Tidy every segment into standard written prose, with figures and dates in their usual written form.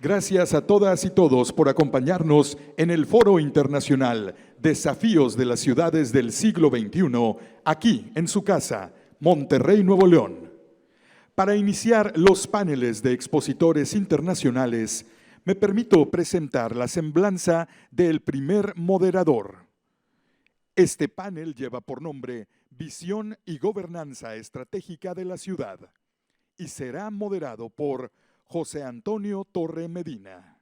Gracias a todas y todos por acompañarnos en el Foro Internacional Desafíos de las Ciudades del Siglo XXI, aquí en su casa, Monterrey, Nuevo León. Para iniciar los paneles de expositores internacionales, me permito presentar la semblanza del primer moderador. Este panel lleva por nombre Visión y Gobernanza Estratégica de la Ciudad y será moderado por José Antonio Torre Medina.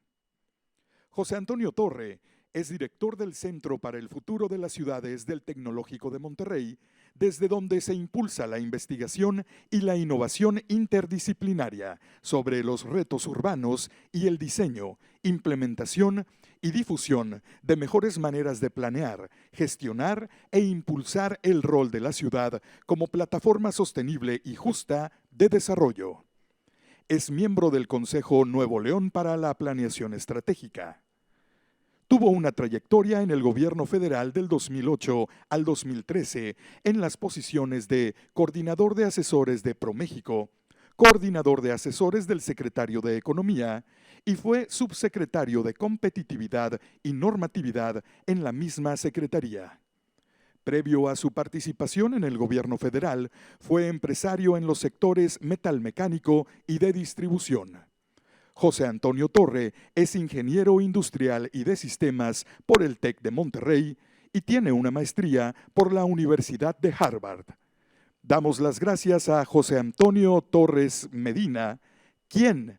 José Antonio Torre es director del Centro para el Futuro de las Ciudades del Tecnológico de Monterrey, desde donde se impulsa la investigación y la innovación interdisciplinaria sobre los retos urbanos y el diseño, implementación y difusión de mejores maneras de planear, gestionar e impulsar el rol de la ciudad como plataforma sostenible y justa de desarrollo. Es miembro del Consejo Nuevo León para la Planeación Estratégica. Tuvo una trayectoria en el gobierno federal del 2008 al 2013 en las posiciones de coordinador de asesores de ProMéxico, coordinador de asesores del secretario de Economía y fue subsecretario de Competitividad y Normatividad en la misma secretaría. Previo a su participación en el gobierno federal, fue empresario en los sectores metalmecánico y de distribución. José Antonio Torre es ingeniero industrial y de sistemas por el TEC de Monterrey y tiene una maestría por la Universidad de Harvard. Damos las gracias a José Antonio Torres Medina, quien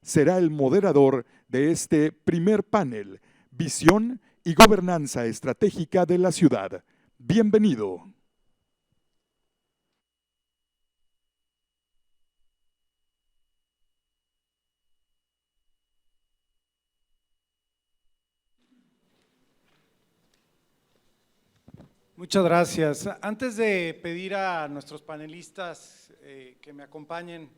será el moderador de este primer panel, Visión y Gobernanza Estratégica de la Ciudad. Bienvenido. Muchas gracias. Antes de pedir a nuestros panelistas que me acompañen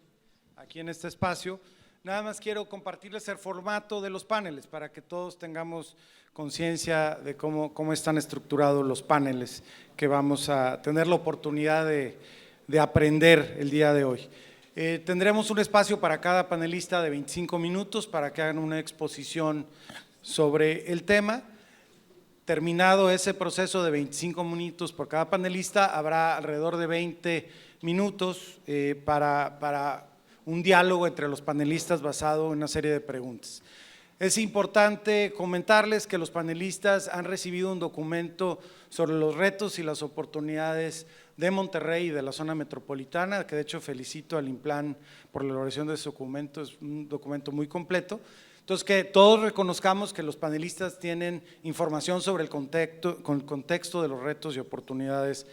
aquí en este espacio, nada más quiero compartirles el formato de los paneles para que todos tengamos conciencia de cómo están estructurados los paneles que vamos a tener la oportunidad de aprender el día de hoy. Tendremos un espacio para cada panelista de 25 minutos para que hagan una exposición sobre el tema. Terminado ese proceso de 25 minutos por cada panelista, habrá alrededor de 20 minutos para un diálogo entre los panelistas basado en una serie de preguntas. Es importante comentarles que los panelistas han recibido un documento sobre los retos y las oportunidades de Monterrey y de la zona metropolitana, que de hecho felicito al INPLAN por la elaboración de ese documento, es un documento muy completo. Entonces, que todos reconozcamos que los panelistas tienen información sobre el contexto de los retos y oportunidades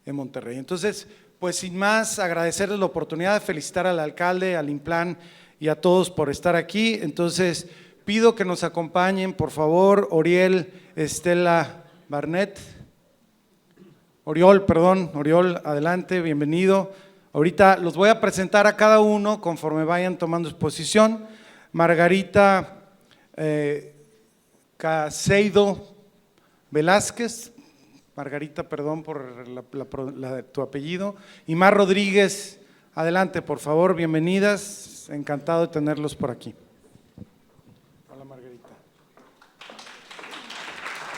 de Monterrey. Entonces, pues sin más, agradecerles la oportunidad de felicitar al alcalde, al INPLAN y a todos por estar aquí. Entonces, pido que nos acompañen, por favor, Oriol Barnett. Oriol, adelante, bienvenido. Ahorita los voy a presentar a cada uno conforme vayan tomando su posición. Margarita Caseido Velázquez, Margarita, perdón por tu apellido, y Mar Rodríguez, adelante por favor, bienvenidas, encantado de tenerlos por aquí. Hola Margarita.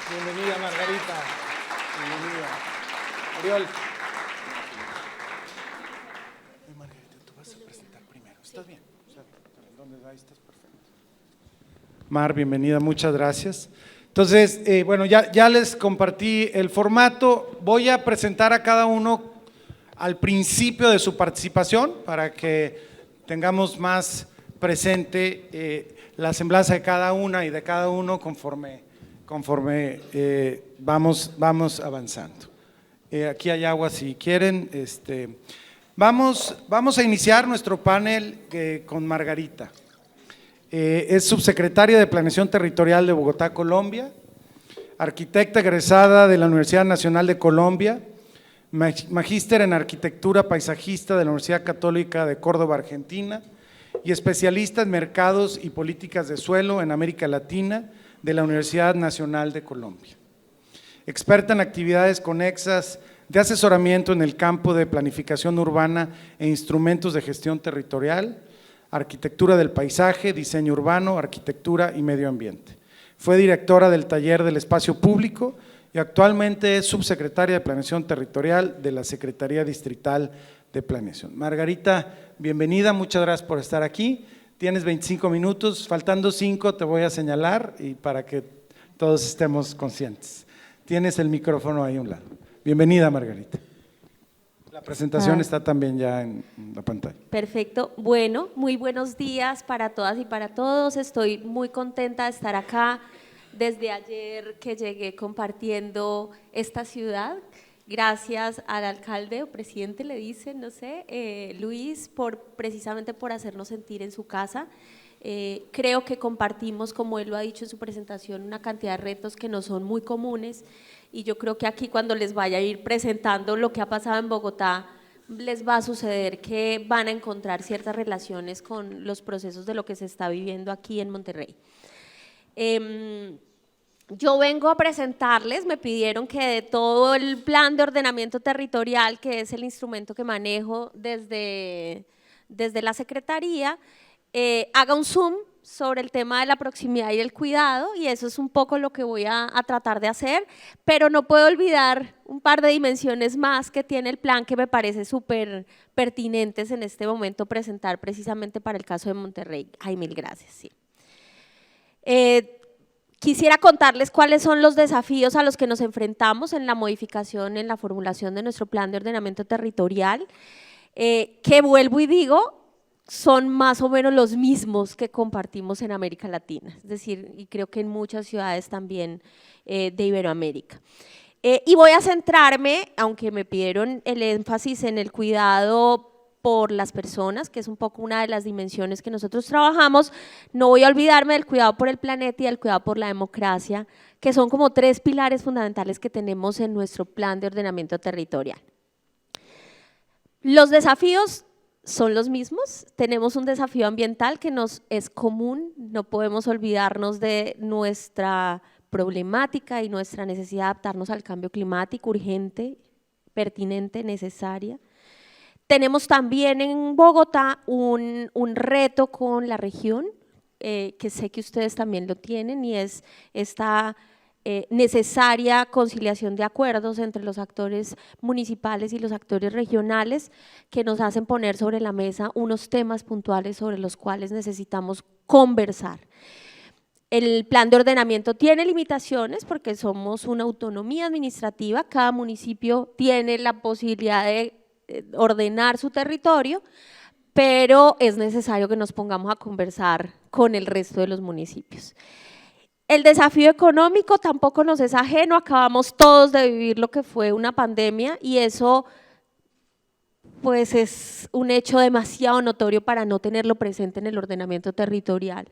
Bienvenida Margarita, bienvenida. Oriol. Margarita, tú vas a presentar primero, ¿estás bien? ¿Dónde va? Estás perfecto. Mar, bienvenida, muchas gracias. Entonces, bueno, ya les compartí el formato. Voy a presentar a cada uno al principio de su participación para que tengamos más presente la semblanza de cada una y de cada uno conforme vamos avanzando. Aquí hay agua si quieren. Vamos a iniciar nuestro panel con Margarita. Es subsecretaria de Planeación Territorial de Bogotá, Colombia, arquitecta egresada de la Universidad Nacional de Colombia, magíster en Arquitectura Paisajista de la Universidad Católica de Córdoba, Argentina, y especialista en Mercados y Políticas de Suelo en América Latina de la Universidad Nacional de Colombia. Experta en actividades conexas de asesoramiento en el campo de planificación urbana e instrumentos de gestión territorial, arquitectura del paisaje, diseño urbano, arquitectura y medio ambiente. Fue directora del taller del espacio público y actualmente es subsecretaria de Planeación Territorial de la Secretaría Distrital de Planeación. Margarita, bienvenida, muchas gracias por estar aquí. Tienes 25 minutos, faltando 5 te voy a señalar y para que todos estemos conscientes. Tienes el micrófono ahí a un lado. Bienvenida, Margarita. La presentación está también ya en la pantalla. Perfecto. Bueno, muy buenos días para todas y para todos. Estoy muy contenta de estar acá desde ayer que llegué compartiendo esta ciudad. Gracias al alcalde o presidente, le dicen, no sé, Luis, precisamente por hacernos sentir en su casa. Creo que compartimos, como él lo ha dicho en su presentación, una cantidad de retos que no son muy comunes y yo creo que aquí cuando les vaya a ir presentando lo que ha pasado en Bogotá, les va a suceder que van a encontrar ciertas relaciones con los procesos de lo que se está viviendo aquí en Monterrey. Yo vengo a presentarles, me pidieron que de todo el plan de ordenamiento territorial, que es el instrumento que manejo desde la Secretaría, haga un zoom sobre el tema de la proximidad y el cuidado, y eso es un poco lo que voy a tratar de hacer, pero no puedo olvidar un par de dimensiones más que tiene el plan que me parece súper pertinentes en este momento presentar precisamente para el caso de Monterrey. Ay, mil gracias, sí. Quisiera contarles cuáles son los desafíos a los que nos enfrentamos en la modificación, en la formulación de nuestro plan de ordenamiento territorial, que vuelvo y digo, son más o menos los mismos que compartimos en América Latina, es decir, y creo que en muchas ciudades también de Iberoamérica. Y voy a centrarme, aunque me pidieron el énfasis en el cuidado por las personas, que es un poco una de las dimensiones que nosotros trabajamos, no voy a olvidarme del cuidado por el planeta y del cuidado por la democracia, que son como 3 pilares fundamentales que tenemos en nuestro plan de ordenamiento territorial. Los desafíos son los mismos, tenemos un desafío ambiental que nos es común, no podemos olvidarnos de nuestra problemática y nuestra necesidad de adaptarnos al cambio climático urgente, pertinente, necesaria. Tenemos también en Bogotá un reto con la región, que sé que ustedes también lo tienen, y es esta necesaria conciliación de acuerdos entre los actores municipales y los actores regionales que nos hacen poner sobre la mesa unos temas puntuales sobre los cuales necesitamos conversar. El plan de ordenamiento tiene limitaciones porque somos una autonomía administrativa, cada municipio tiene la posibilidad de ordenar su territorio, pero es necesario que nos pongamos a conversar con el resto de los municipios. El desafío económico tampoco nos es ajeno, acabamos todos de vivir lo que fue una pandemia y eso pues es un hecho demasiado notorio para no tenerlo presente en el ordenamiento territorial.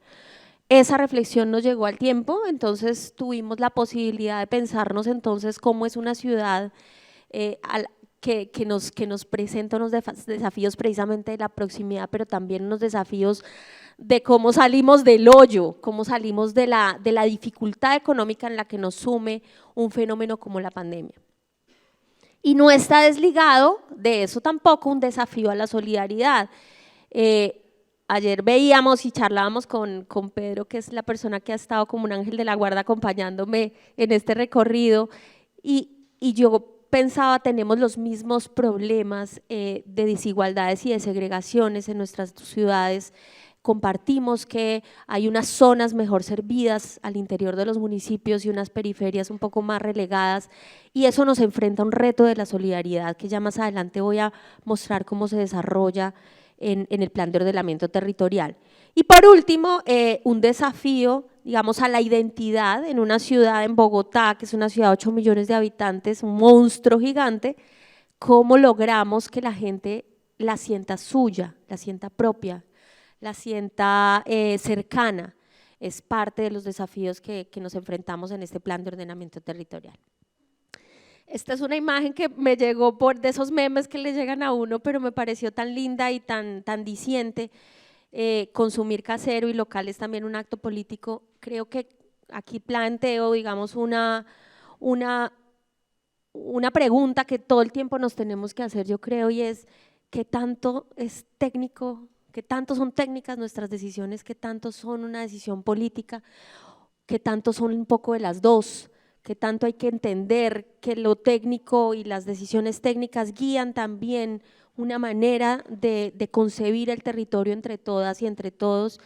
Esa reflexión nos llegó al tiempo, entonces tuvimos la posibilidad de pensarnos entonces cómo es una ciudad que nos presenta unos desafíos precisamente de la proximidad, pero también unos desafíos de cómo salimos del hoyo, cómo salimos de la dificultad económica en la que nos sume un fenómeno como la pandemia. Y no está desligado de eso tampoco un desafío a la solidaridad. Ayer veíamos y charlábamos con Pedro, que es la persona que ha estado como un ángel de la guarda acompañándome en este recorrido, y yo pensaba, tenemos los mismos problemas de desigualdades y de segregaciones en nuestras ciudades, compartimos que hay unas zonas mejor servidas al interior de los municipios y unas periferias un poco más relegadas, y eso nos enfrenta a un reto de la solidaridad que ya más adelante voy a mostrar cómo se desarrolla en el plan de ordenamiento territorial. Y por último, un desafío, digamos, a la identidad en una ciudad, en Bogotá, que es una ciudad de 8 millones de habitantes, un monstruo gigante, cómo logramos que la gente la sienta suya, la sienta propia, la sienta cercana. Es parte de los desafíos que nos enfrentamos en este plan de ordenamiento territorial. Esta es una imagen que me llegó de esos memes que le llegan a uno, pero me pareció tan linda y tan diciente. Consumir casero y local es también un acto político. Creo que aquí planteo, digamos, una pregunta que todo el tiempo nos tenemos que hacer, yo creo, y es ¿qué tanto es técnico qué tanto son técnicas nuestras decisiones, qué tanto son una decisión política, qué tanto son un poco de las dos, qué tanto hay que entender que lo técnico y las decisiones técnicas guían también una manera de concebir el territorio entre todas y entre todos,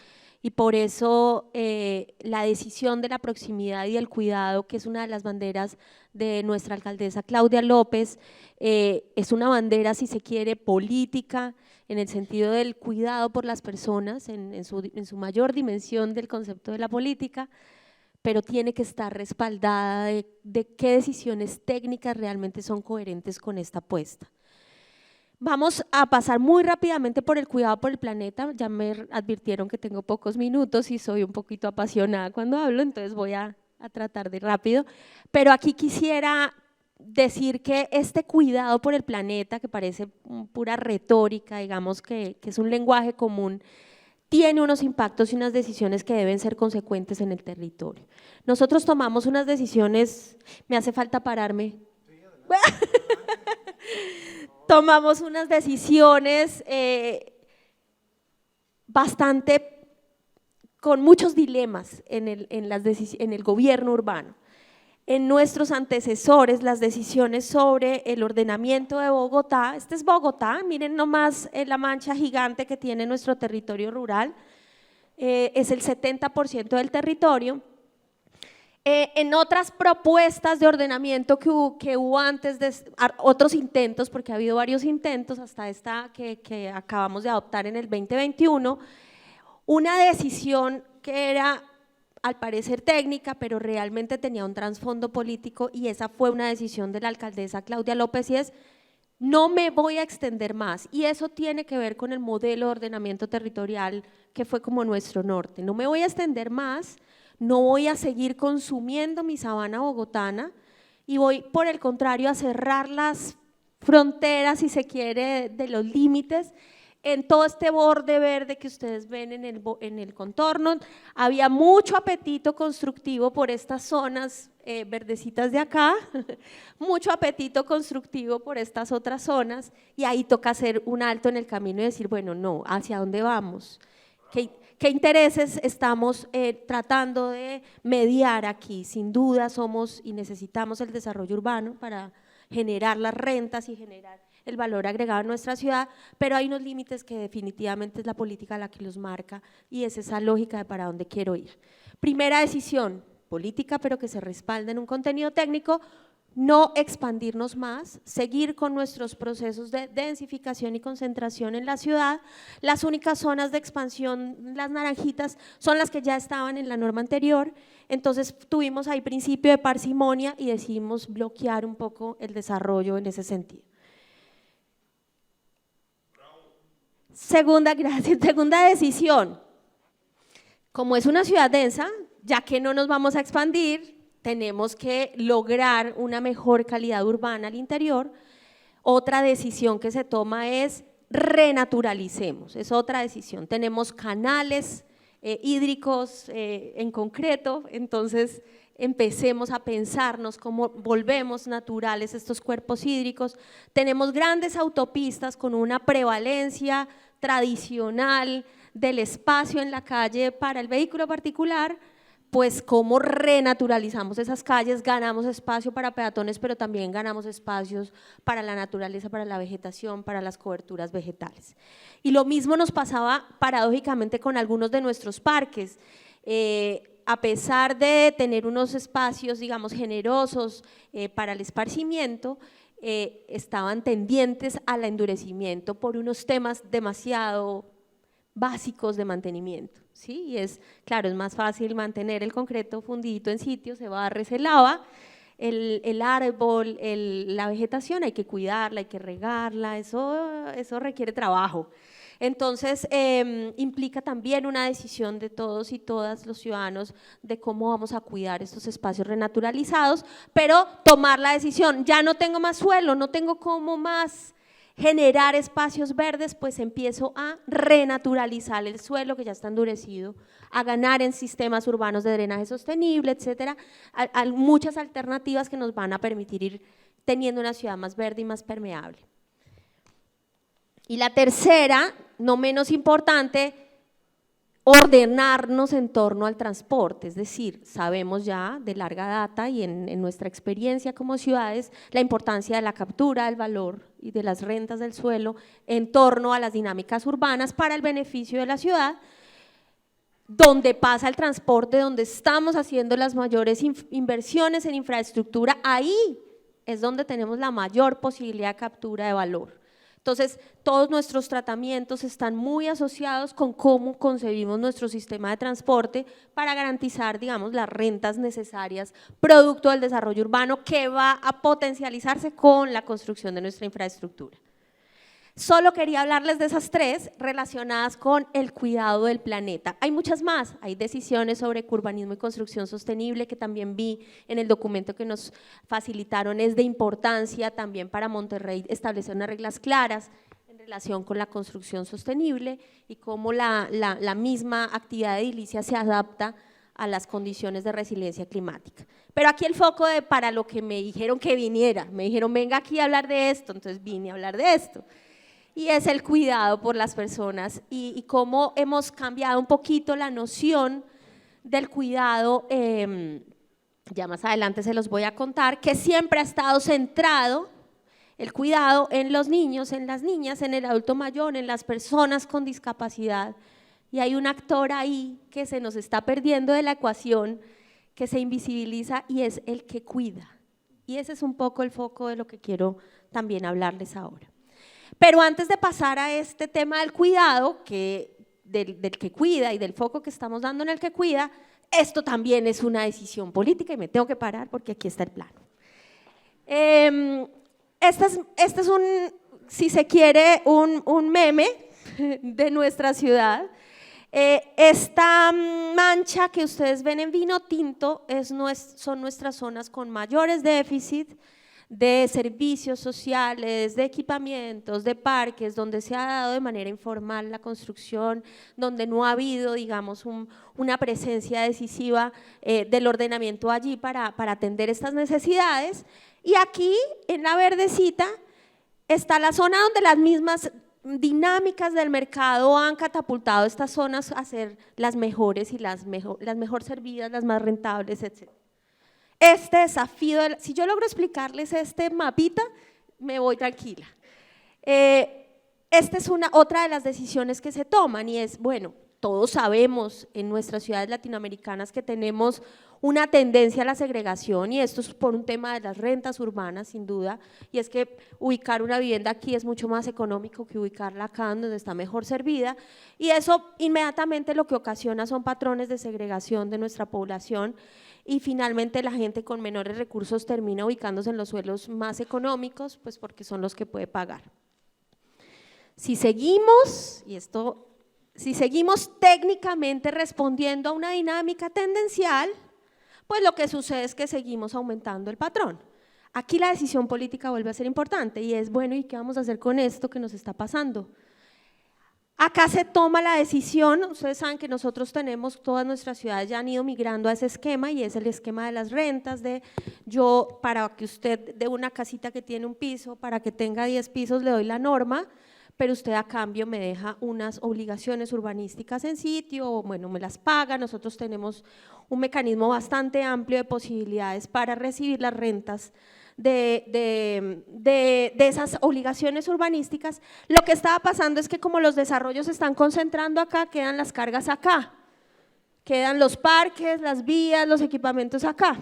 y por eso la decisión de la proximidad y el cuidado, que es una de las banderas de nuestra alcaldesa Claudia López, es una bandera, si se quiere, política, en el sentido del cuidado por las personas, en su mayor dimensión del concepto de la política, pero tiene que estar respaldada de qué decisiones técnicas realmente son coherentes con esta apuesta. Vamos a pasar muy rápidamente por el cuidado por el planeta. Ya me advirtieron que tengo pocos minutos y soy un poquito apasionada cuando hablo, entonces voy a tratar de rápido. Pero aquí quisiera decir que este cuidado por el planeta, que parece pura retórica, digamos que es un lenguaje común, tiene unos impactos y unas decisiones que deben ser consecuentes en el territorio. Nosotros tomamos unas decisiones, me hace falta pararme. Tomamos unas decisiones bastante, con muchos dilemas en el gobierno urbano. En nuestros antecesores, las decisiones sobre el ordenamiento de Bogotá, este es Bogotá, miren nomás la mancha gigante que tiene nuestro territorio rural, es el 70% del territorio. En otras propuestas de ordenamiento que hubo antes, otros intentos, porque ha habido varios intentos, hasta esta que acabamos de adoptar en el 2021, una decisión que era al parecer técnica, pero realmente tenía un trasfondo político, y esa fue una decisión de la alcaldesa Claudia López, y es: no me voy a extender más, y eso tiene que ver con el modelo de ordenamiento territorial que fue como nuestro norte. No me voy a extender más, no voy a seguir consumiendo mi sabana bogotana, y voy por el contrario a cerrar las fronteras, si se quiere, de los límites. En todo este borde verde que ustedes ven en el contorno, había mucho apetito constructivo por estas zonas verdecitas de acá, mucho apetito constructivo por estas otras zonas, y ahí toca hacer un alto en el camino y decir, bueno, no, ¿hacia dónde vamos? ¿Qué intereses estamos tratando de mediar aquí? Sin duda somos y necesitamos el desarrollo urbano para generar las rentas y generar el valor agregado en nuestra ciudad, pero hay unos límites que definitivamente es la política la que los marca, y es esa lógica de para dónde quiero ir. Primera decisión, política, pero que se respalda en un contenido técnico: no expandirnos más, seguir con nuestros procesos de densificación y concentración en la ciudad. Las únicas zonas de expansión, las naranjitas, son las que ya estaban en la norma anterior, entonces tuvimos ahí principio de parsimonia y decidimos bloquear un poco el desarrollo en ese sentido. Segunda decisión: como es una ciudad densa, ya que no nos vamos a expandir, tenemos que lograr una mejor calidad urbana al interior. Otra decisión que se toma es renaturalicemos, es otra decisión. Tenemos canales hídricos en concreto, entonces empecemos a pensarnos cómo volvemos naturales estos cuerpos hídricos. Tenemos grandes autopistas con una prevalencia tradicional del espacio en la calle para el vehículo particular, pues cómo renaturalizamos esas calles, ganamos espacio para peatones, pero también ganamos espacios para la naturaleza, para la vegetación, para las coberturas vegetales. Y lo mismo nos pasaba paradójicamente con algunos de nuestros parques. A pesar de tener unos espacios, digamos, generosos para el esparcimiento, estaban tendientes al endurecimiento por unos temas demasiado básicos de mantenimiento, ¿sí? Y claro, es más fácil mantener el concreto fundidito en sitio, se barre, se lava, el árbol, la vegetación hay que cuidarla, hay que regarla, eso requiere trabajo. Entonces, implica también una decisión de todos y todas los ciudadanos de cómo vamos a cuidar estos espacios renaturalizados, pero tomar la decisión: ya no tengo más suelo, no tengo cómo más generar espacios verdes, pues empiezo a renaturalizar el suelo que ya está endurecido, a ganar en sistemas urbanos de drenaje sostenible, etcétera. Hay muchas alternativas que nos van a permitir ir teniendo una ciudad más verde y más permeable. Y la tercera, no menos importante, ordenarnos en torno al transporte, es decir, sabemos ya de larga data y en nuestra experiencia como ciudades la importancia de la captura del valor y de las rentas del suelo en torno a las dinámicas urbanas para el beneficio de la ciudad, donde pasa el transporte, donde estamos haciendo las mayores inversiones en infraestructura, ahí es donde tenemos la mayor posibilidad de captura de valor. Entonces, todos nuestros tratamientos están muy asociados con cómo concebimos nuestro sistema de transporte para garantizar, digamos, las rentas necesarias producto del desarrollo urbano que va a potencializarse con la construcción de nuestra infraestructura. Solo quería hablarles de esas tres relacionadas con el cuidado del planeta. Hay muchas más, hay decisiones sobre urbanismo y construcción sostenible que también vi en el documento que nos facilitaron. Es de importancia también para Monterrey establecer unas reglas claras en relación con la construcción sostenible y cómo la misma actividad edilicia se adapta a las condiciones de resiliencia climática. Pero aquí el foco para lo que me dijeron que viniera, me dijeron venga aquí a hablar de esto, entonces vine a hablar de esto. Y es el cuidado por las personas y cómo hemos cambiado un poquito la noción del cuidado, ya más adelante se los voy a contar, que siempre ha estado centrado el cuidado en los niños, en las niñas, en el adulto mayor, en las personas con discapacidad. Y hay un actor ahí que se nos está perdiendo de la ecuación, que se invisibiliza y es el que cuida. Y ese es un poco el foco de lo que quiero también hablarles ahora. Pero antes de pasar a este tema del cuidado, del que cuida y del foco que estamos dando en el que cuida, esto también es una decisión política y me tengo que parar porque aquí está el plano. Este es si se quiere, un meme de nuestra ciudad. Esta mancha que ustedes ven en vino tinto son nuestras zonas con mayores déficits de servicios sociales, de equipamientos, de parques, donde se ha dado de manera informal la construcción, donde no ha habido, digamos, una presencia decisiva del ordenamiento allí para atender estas necesidades. Y aquí, en la verdecita, está la zona donde las mismas dinámicas del mercado han catapultado estas zonas a ser las mejores y las mejor servidas, las más rentables, etc. Este desafío, si yo logro explicarles este mapita, me voy tranquila. Esta es otra de las decisiones que se toman y es, bueno, todos sabemos en nuestras ciudades latinoamericanas que tenemos una tendencia a la segregación y esto es por un tema de las rentas urbanas, sin duda, y es que ubicar una vivienda aquí es mucho más económico que ubicarla acá donde está mejor servida y eso inmediatamente lo que ocasiona son patrones de segregación de nuestra población y finalmente la gente con menores recursos termina ubicándose en los suelos más económicos, pues porque son los que puede pagar. Si seguimos, si seguimos técnicamente respondiendo a una dinámica tendencial, pues lo que sucede es que seguimos aumentando el patrón. Aquí la decisión política vuelve a ser importante y es, bueno, ¿y qué vamos a hacer con esto que nos está pasando? Acá se toma la decisión, ustedes saben que nosotros tenemos, todas nuestras ciudades ya han ido migrando a ese esquema y es el esquema de las rentas, de yo para que usted de una casita que tiene un piso, para que tenga 10 pisos le doy la norma, pero usted a cambio me deja unas obligaciones urbanísticas en sitio, o bueno, me las paga, nosotros tenemos un mecanismo bastante amplio de posibilidades para recibir las rentas de esas obligaciones urbanísticas. Lo que estaba pasando es que como los desarrollos se están concentrando acá, quedan las cargas acá, quedan los parques, las vías, los equipamientos acá.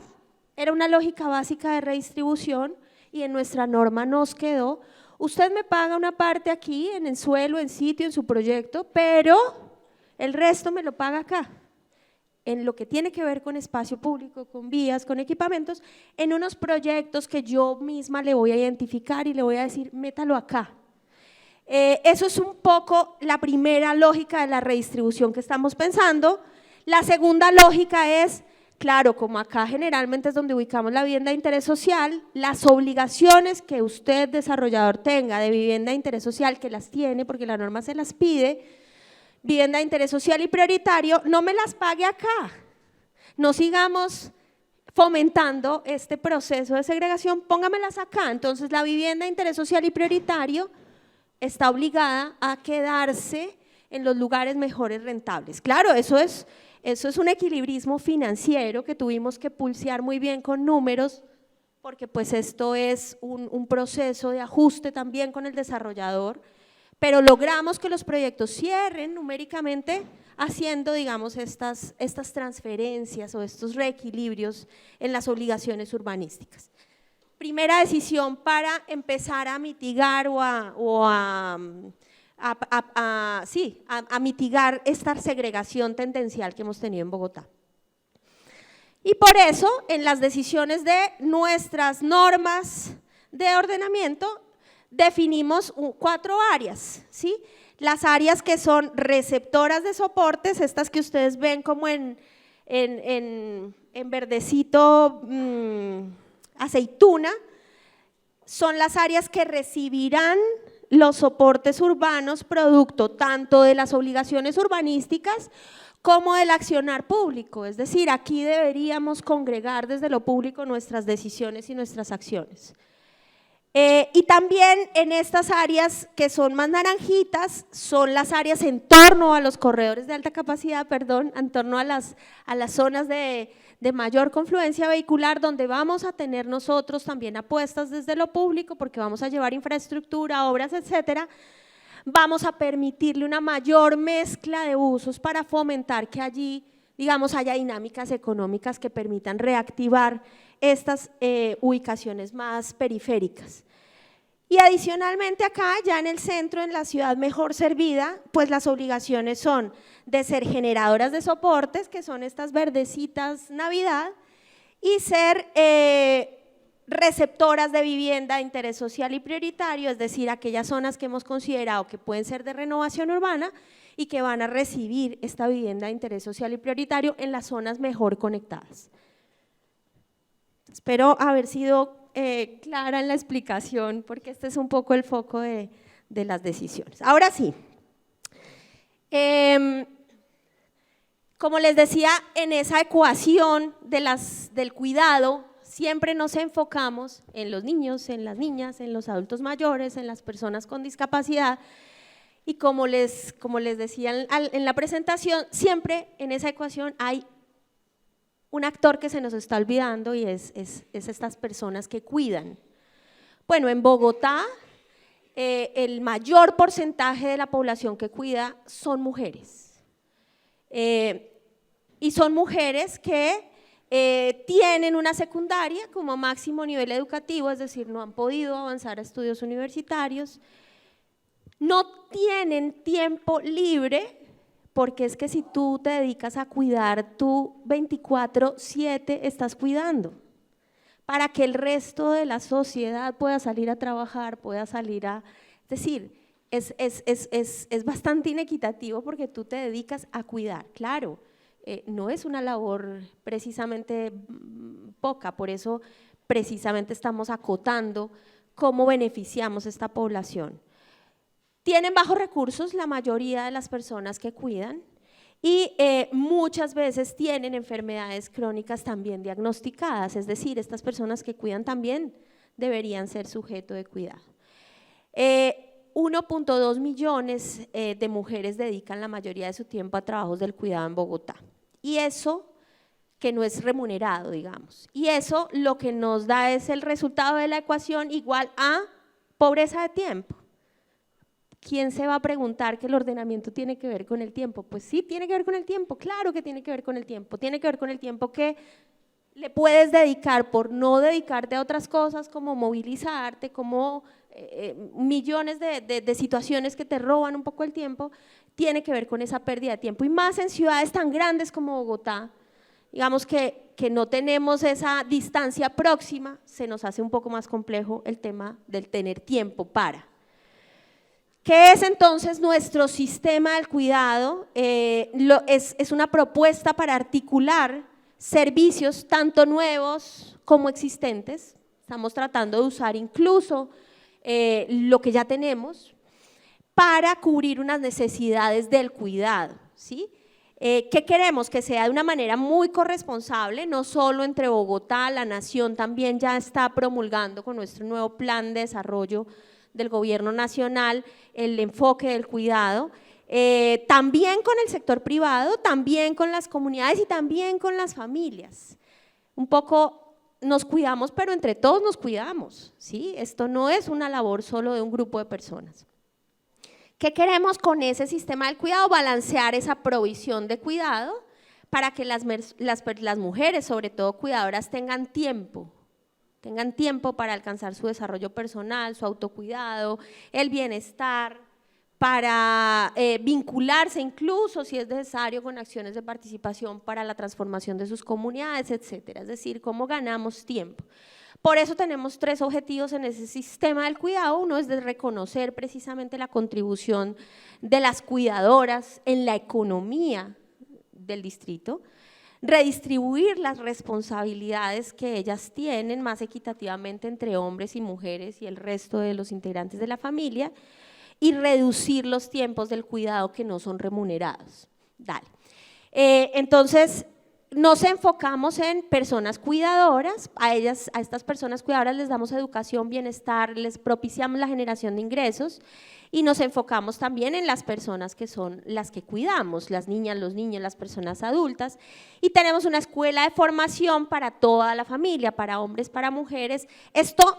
Era una lógica básica de redistribución y en nuestra norma nos quedó, usted me paga una parte aquí en el suelo, en sitio, en su proyecto, pero el resto me lo paga acá. En lo que tiene que ver con espacio público, con vías, con equipamientos, en unos proyectos que yo misma le voy a identificar y le voy a decir, métalo acá. Eso es un poco la primera lógica de la redistribución que estamos pensando. La segunda lógica es, claro, como acá generalmente es donde ubicamos la vivienda de interés social, las obligaciones que usted, desarrollador, tenga de vivienda de interés social, que las tiene porque la norma se las pide, vivienda de interés social y prioritario, no me las pague acá, no sigamos fomentando este proceso de segregación, póngamelas acá. Entonces la vivienda de interés social y prioritario está obligada a quedarse en los lugares mejores rentables. Claro, eso es un equilibrismo financiero que tuvimos que pulsear muy bien con números, porque pues esto es un proceso de ajuste también con el desarrollador, pero logramos que los proyectos cierren numéricamente haciendo, digamos, estas transferencias o estos reequilibrios en las obligaciones urbanísticas. Primera decisión para empezar a mitigar a mitigar esta segregación tendencial que hemos tenido en Bogotá. Y por eso, en las decisiones de nuestras normas de ordenamiento, definimos 4 áreas, ¿sí? Las áreas que son receptoras de soportes, estas que ustedes ven como en verdecito aceituna, son las áreas que recibirán los soportes urbanos producto tanto de las obligaciones urbanísticas como del accionar público, es decir, aquí deberíamos congregar desde lo público nuestras decisiones y nuestras acciones. Y también en estas áreas que son más naranjitas, son las áreas en torno a los corredores de alta capacidad, en torno a las zonas de mayor confluencia vehicular, donde vamos a tener nosotros también apuestas desde lo público, porque vamos a llevar infraestructura, obras, etcétera. Vamos a permitirle una mayor mezcla de usos para fomentar que allí, digamos, haya dinámicas económicas que permitan reactivar estas ubicaciones más periféricas. Y adicionalmente acá, ya en el centro, en la ciudad mejor servida, pues las obligaciones son de ser generadoras de soportes, que son estas verdecitas Navidad, y ser receptoras de vivienda de interés social y prioritario, es decir, aquellas zonas que hemos considerado que pueden ser de renovación urbana y que van a recibir esta vivienda de interés social y prioritario en las zonas mejor conectadas. Espero haber sido clara en la explicación, porque este es un poco el foco de las decisiones. Ahora sí, como les decía, en esa ecuación del cuidado, siempre nos enfocamos en los niños, en las niñas, en los adultos mayores, en las personas con discapacidad, y como les decía en la presentación, siempre en esa ecuación hay un actor que se nos está olvidando, y es estas personas que cuidan. Bueno, en Bogotá el mayor porcentaje de la población que cuida son mujeres, y son mujeres que tienen una secundaria como máximo nivel educativo, es decir, no han podido avanzar a estudios universitarios, no tienen tiempo libre, porque es que si tú te dedicas a cuidar, tú 24/7 estás cuidando, para que el resto de la sociedad pueda salir a trabajar, pueda salir a… Es decir, es bastante inequitativo porque tú te dedicas a cuidar, claro. No es una labor precisamente poca, por eso precisamente estamos acotando cómo beneficiamos a esta población. Tienen bajos recursos la mayoría de las personas que cuidan, y muchas veces tienen enfermedades crónicas también diagnosticadas, es decir, estas personas que cuidan también deberían ser sujeto de cuidado. 1.2 millones de mujeres dedican la mayoría de su tiempo a trabajos del cuidado en Bogotá, y eso que no es remunerado, digamos, y eso lo que nos da es el resultado de la ecuación igual a pobreza de tiempo. ¿Quién se va a preguntar que el ordenamiento tiene que ver con el tiempo? Pues sí, tiene que ver con el tiempo, claro que tiene que ver con el tiempo, tiene que ver con el tiempo que le puedes dedicar por no dedicarte a otras cosas como movilizarte, como millones de situaciones que te roban un poco el tiempo, tiene que ver con esa pérdida de tiempo, y más en ciudades tan grandes como Bogotá, digamos que no tenemos esa distancia próxima, se nos hace un poco más complejo el tema del tener tiempo para. ¿Qué es entonces nuestro sistema del cuidado? Es una propuesta para articular servicios tanto nuevos como existentes. Estamos tratando de usar incluso lo que ya tenemos para cubrir unas necesidades del cuidado, ¿sí? ¿Qué queremos? Que sea de una manera muy corresponsable, no solo entre Bogotá, la nación también ya está promulgando con nuestro nuevo plan de desarrollo del gobierno nacional, el enfoque del cuidado, también con el sector privado, también con las comunidades y también con las familias. Un poco nos cuidamos, pero entre todos nos cuidamos, ¿sí? Esto no es una labor solo de un grupo de personas. ¿Qué queremos con ese sistema del cuidado? Balancear esa provisión de cuidado para que las mujeres, sobre todo cuidadoras, tengan tiempo para alcanzar su desarrollo personal, su autocuidado, el bienestar, para vincularse incluso, si es necesario, con acciones de participación para la transformación de sus comunidades, etcétera. Es decir, cómo ganamos tiempo. Por eso tenemos 3 objetivos en ese sistema del cuidado. Uno es de reconocer precisamente la contribución de las cuidadoras en la economía del distrito, redistribuir las responsabilidades que ellas tienen más equitativamente entre hombres y mujeres y el resto de los integrantes de la familia, y reducir los tiempos del cuidado que no son remunerados. Dale. Entonces, nos enfocamos en personas cuidadoras, a estas personas cuidadoras les damos educación, bienestar, les propiciamos la generación de ingresos y nos enfocamos también en las personas que son las que cuidamos, las niñas, los niños, las personas adultas, y tenemos una escuela de formación para toda la familia, para hombres, para mujeres. Esto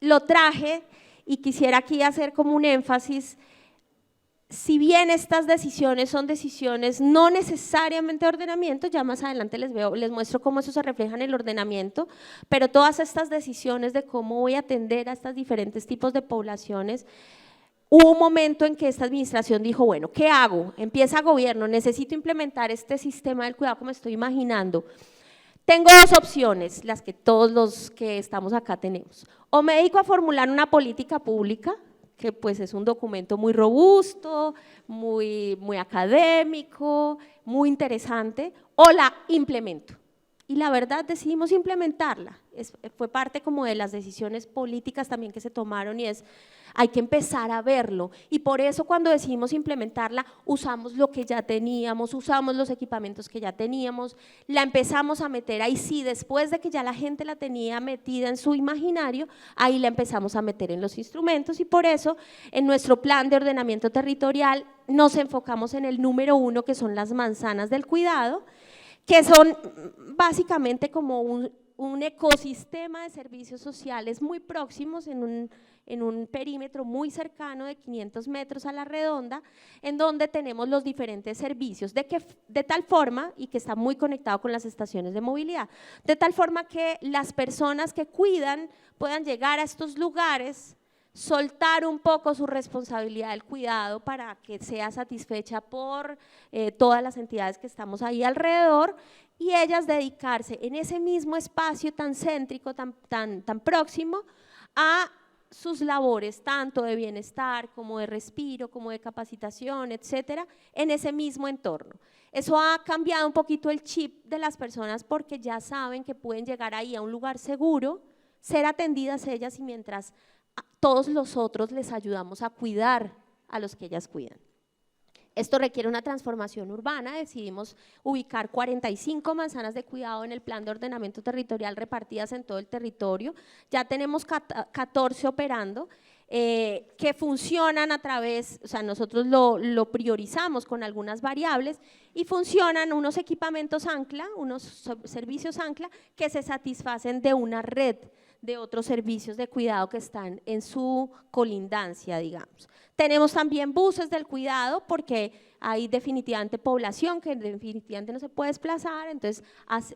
lo traje y quisiera aquí hacer como un énfasis. Si bien estas decisiones son decisiones no necesariamente de ordenamiento, ya más adelante les muestro cómo eso se refleja en el ordenamiento, pero todas estas decisiones de cómo voy a atender a estos diferentes tipos de poblaciones, hubo un momento en que esta administración dijo, bueno, ¿qué hago? Empieza gobierno, necesito implementar este sistema del cuidado que me estoy imaginando. Tengo 2 opciones, las que todos los que estamos acá tenemos. O me dedico a formular una política pública, que pues es un documento muy robusto, muy académico, muy interesante, o la implemento. Y la verdad decidimos implementarla, fue parte como de las decisiones políticas también que se tomaron y hay que empezar a verlo, y por eso cuando decidimos implementarla usamos lo que ya teníamos, usamos los equipamientos que ya teníamos, la empezamos a meter ahí sí, después de que ya la gente la tenía metida en su imaginario, ahí la empezamos a meter en los instrumentos, y por eso en nuestro plan de ordenamiento territorial nos enfocamos en el número 1, que son las manzanas del cuidado, que son básicamente como un ecosistema de servicios sociales muy próximos en un perímetro muy cercano de 500 metros a la redonda, en donde tenemos los diferentes servicios, de tal forma, y que está muy conectado con las estaciones de movilidad, de tal forma que las personas que cuidan puedan llegar a estos lugares, soltar un poco su responsabilidad del cuidado para que sea satisfecha por todas las entidades que estamos ahí alrededor, y ellas dedicarse en ese mismo espacio tan céntrico, tan próximo, a sus labores, tanto de bienestar como de respiro, como de capacitación, etcétera, en ese mismo entorno. Eso ha cambiado un poquito el chip de las personas porque ya saben que pueden llegar ahí a un lugar seguro, ser atendidas ellas, y mientras todos los otros les ayudamos a cuidar a los que ellas cuidan. Esto requiere una transformación urbana. Decidimos ubicar 45 manzanas de cuidado en el plan de ordenamiento territorial repartidas en todo el territorio. Ya tenemos 14 operando, que funcionan a través, o sea, nosotros lo priorizamos con algunas variables y funcionan unos equipamientos ancla, unos servicios ancla que se satisfacen de una red de otros servicios de cuidado que están en su colindancia, digamos. Tenemos también buses del cuidado porque hay definitivamente población que definitivamente no se puede desplazar, entonces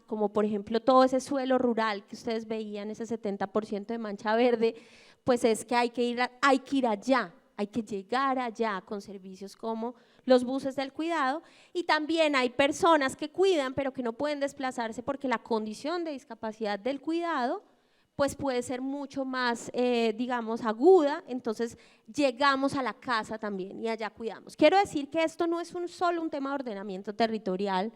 como por ejemplo todo ese suelo rural que ustedes veían, ese 70% de mancha verde, pues es que hay que ir allá, hay que llegar allá con servicios como los buses del cuidado, y también hay personas que cuidan pero que no pueden desplazarse porque la condición de discapacidad del cuidado pues puede ser mucho más, digamos, aguda, entonces llegamos a la casa también y allá cuidamos. Quiero decir que esto no es solo un tema de ordenamiento territorial,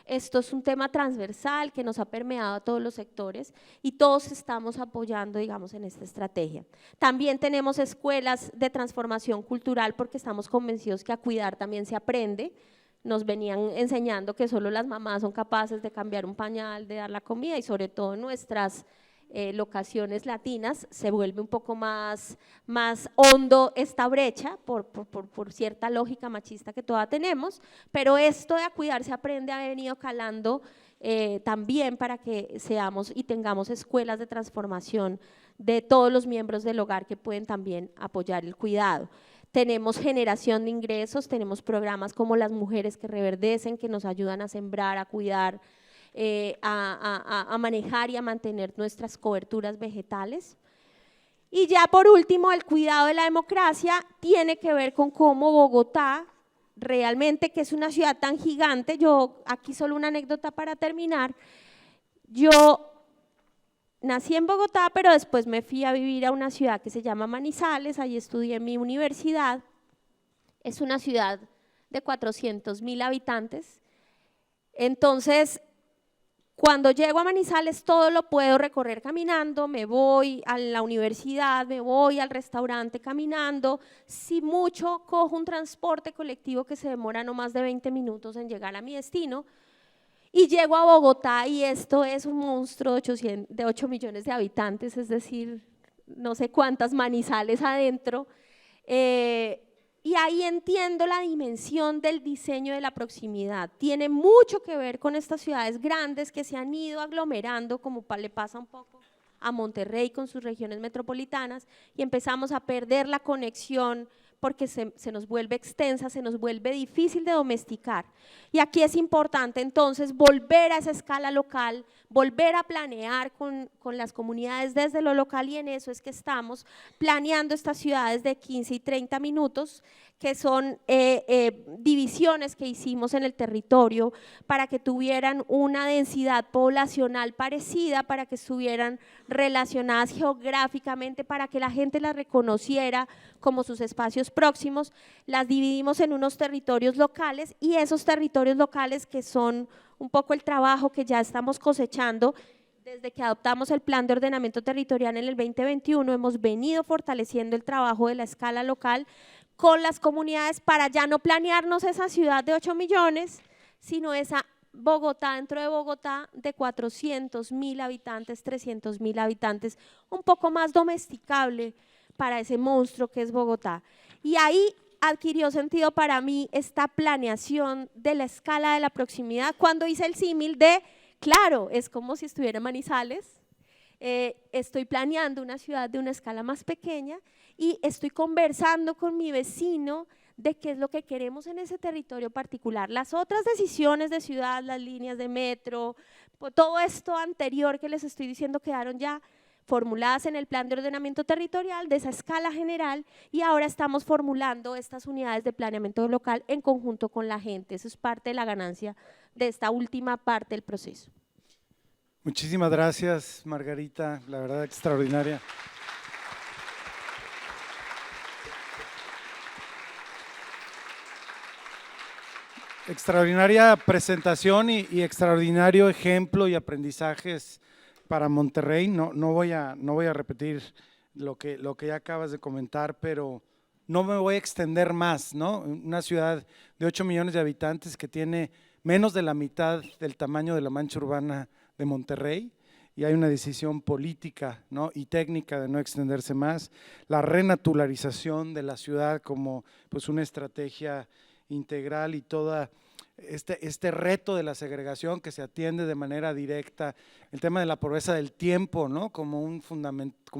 esto es un tema transversal que nos ha permeado a todos los sectores y todos estamos apoyando, digamos, en esta estrategia. También tenemos escuelas de transformación cultural porque estamos convencidos que a cuidar también se aprende. Nos venían enseñando que solo las mamás son capaces de cambiar un pañal, de dar la comida, y sobre todo nuestras locaciones latinas, se vuelve un poco más hondo esta brecha por cierta lógica machista que toda tenemos, pero esto de a cuidar se aprende ha venido calando también para que seamos y tengamos escuelas de transformación de todos los miembros del hogar que pueden también apoyar el cuidado. Tenemos generación de ingresos, tenemos programas como Las Mujeres que Reverdecen, que nos ayudan a sembrar, a cuidar, a manejar y a mantener nuestras coberturas vegetales. Y ya por último, el cuidado de la democracia tiene que ver con cómo Bogotá, realmente que es una ciudad tan gigante, yo aquí solo una anécdota para terminar, yo nací en Bogotá, pero después me fui a vivir a una ciudad que se llama Manizales, ahí estudié en mi universidad, es una ciudad de 400.000 habitantes, entonces cuando llego a Manizales todo lo puedo recorrer caminando, me voy a la universidad, me voy al restaurante caminando, si mucho cojo un transporte colectivo que se demora no más de 20 minutos en llegar a mi destino y llego a Bogotá y esto es un monstruo de 8 millones de habitantes, es decir, no sé cuántas Manizales adentro, y ahí entiendo la dimensión del diseño de la proximidad. Tiene mucho que ver con estas ciudades grandes que se han ido aglomerando, como le pasa un poco a Monterrey con sus regiones metropolitanas, y empezamos a perder la conexión porque se nos vuelve extensa, se nos vuelve difícil de domesticar. Y aquí es importante entonces volver a esa escala local, volver a planear con las comunidades desde lo local, y en eso es que estamos planeando estas ciudades de 15 y 30 minutos, que son divisiones que hicimos en el territorio para que tuvieran una densidad poblacional parecida, para que estuvieran relacionadas geográficamente, para que la gente las reconociera como sus espacios próximos. Las dividimos en unos territorios locales, y esos territorios locales, que son un poco el trabajo que ya estamos cosechando desde que adoptamos el Plan de Ordenamiento Territorial en el 2021, hemos venido fortaleciendo el trabajo de la escala local con las comunidades para ya no planearnos esa ciudad de 8 millones, sino esa Bogotá dentro de Bogotá de 400.000 habitantes, 300.000 habitantes, un poco más domesticable para ese monstruo que es Bogotá. Y ahí adquirió sentido para mí esta planeación de la escala de la proximidad, cuando hice el símil de, claro, es como si estuviera en Manizales, estoy planeando una ciudad de una escala más pequeña y estoy conversando con mi vecino de qué es lo que queremos en ese territorio particular. Las otras decisiones de ciudad, las líneas de metro, todo esto anterior que les estoy diciendo quedaron ya formuladas en el Plan de Ordenamiento Territorial de esa escala general, y ahora estamos formulando estas unidades de planeamiento local en conjunto con la gente. Eso es parte de la ganancia de esta última parte del proceso. Muchísimas gracias, Margarita, la verdad extraordinaria. Extraordinaria presentación y extraordinario ejemplo y aprendizajes para Monterrey. No voy a repetir lo que ya acabas de comentar, pero no me voy a extender más, ¿no? Una ciudad de 8 millones de habitantes que tiene menos de la mitad del tamaño de la mancha urbana de Monterrey, y hay una decisión política, ¿no?, y técnica de no extenderse más. La renaturalización de la ciudad como pues una estrategia integral, y toda este reto de la segregación que se atiende de manera directa, el tema de la pobreza del tiempo, ¿no?, como un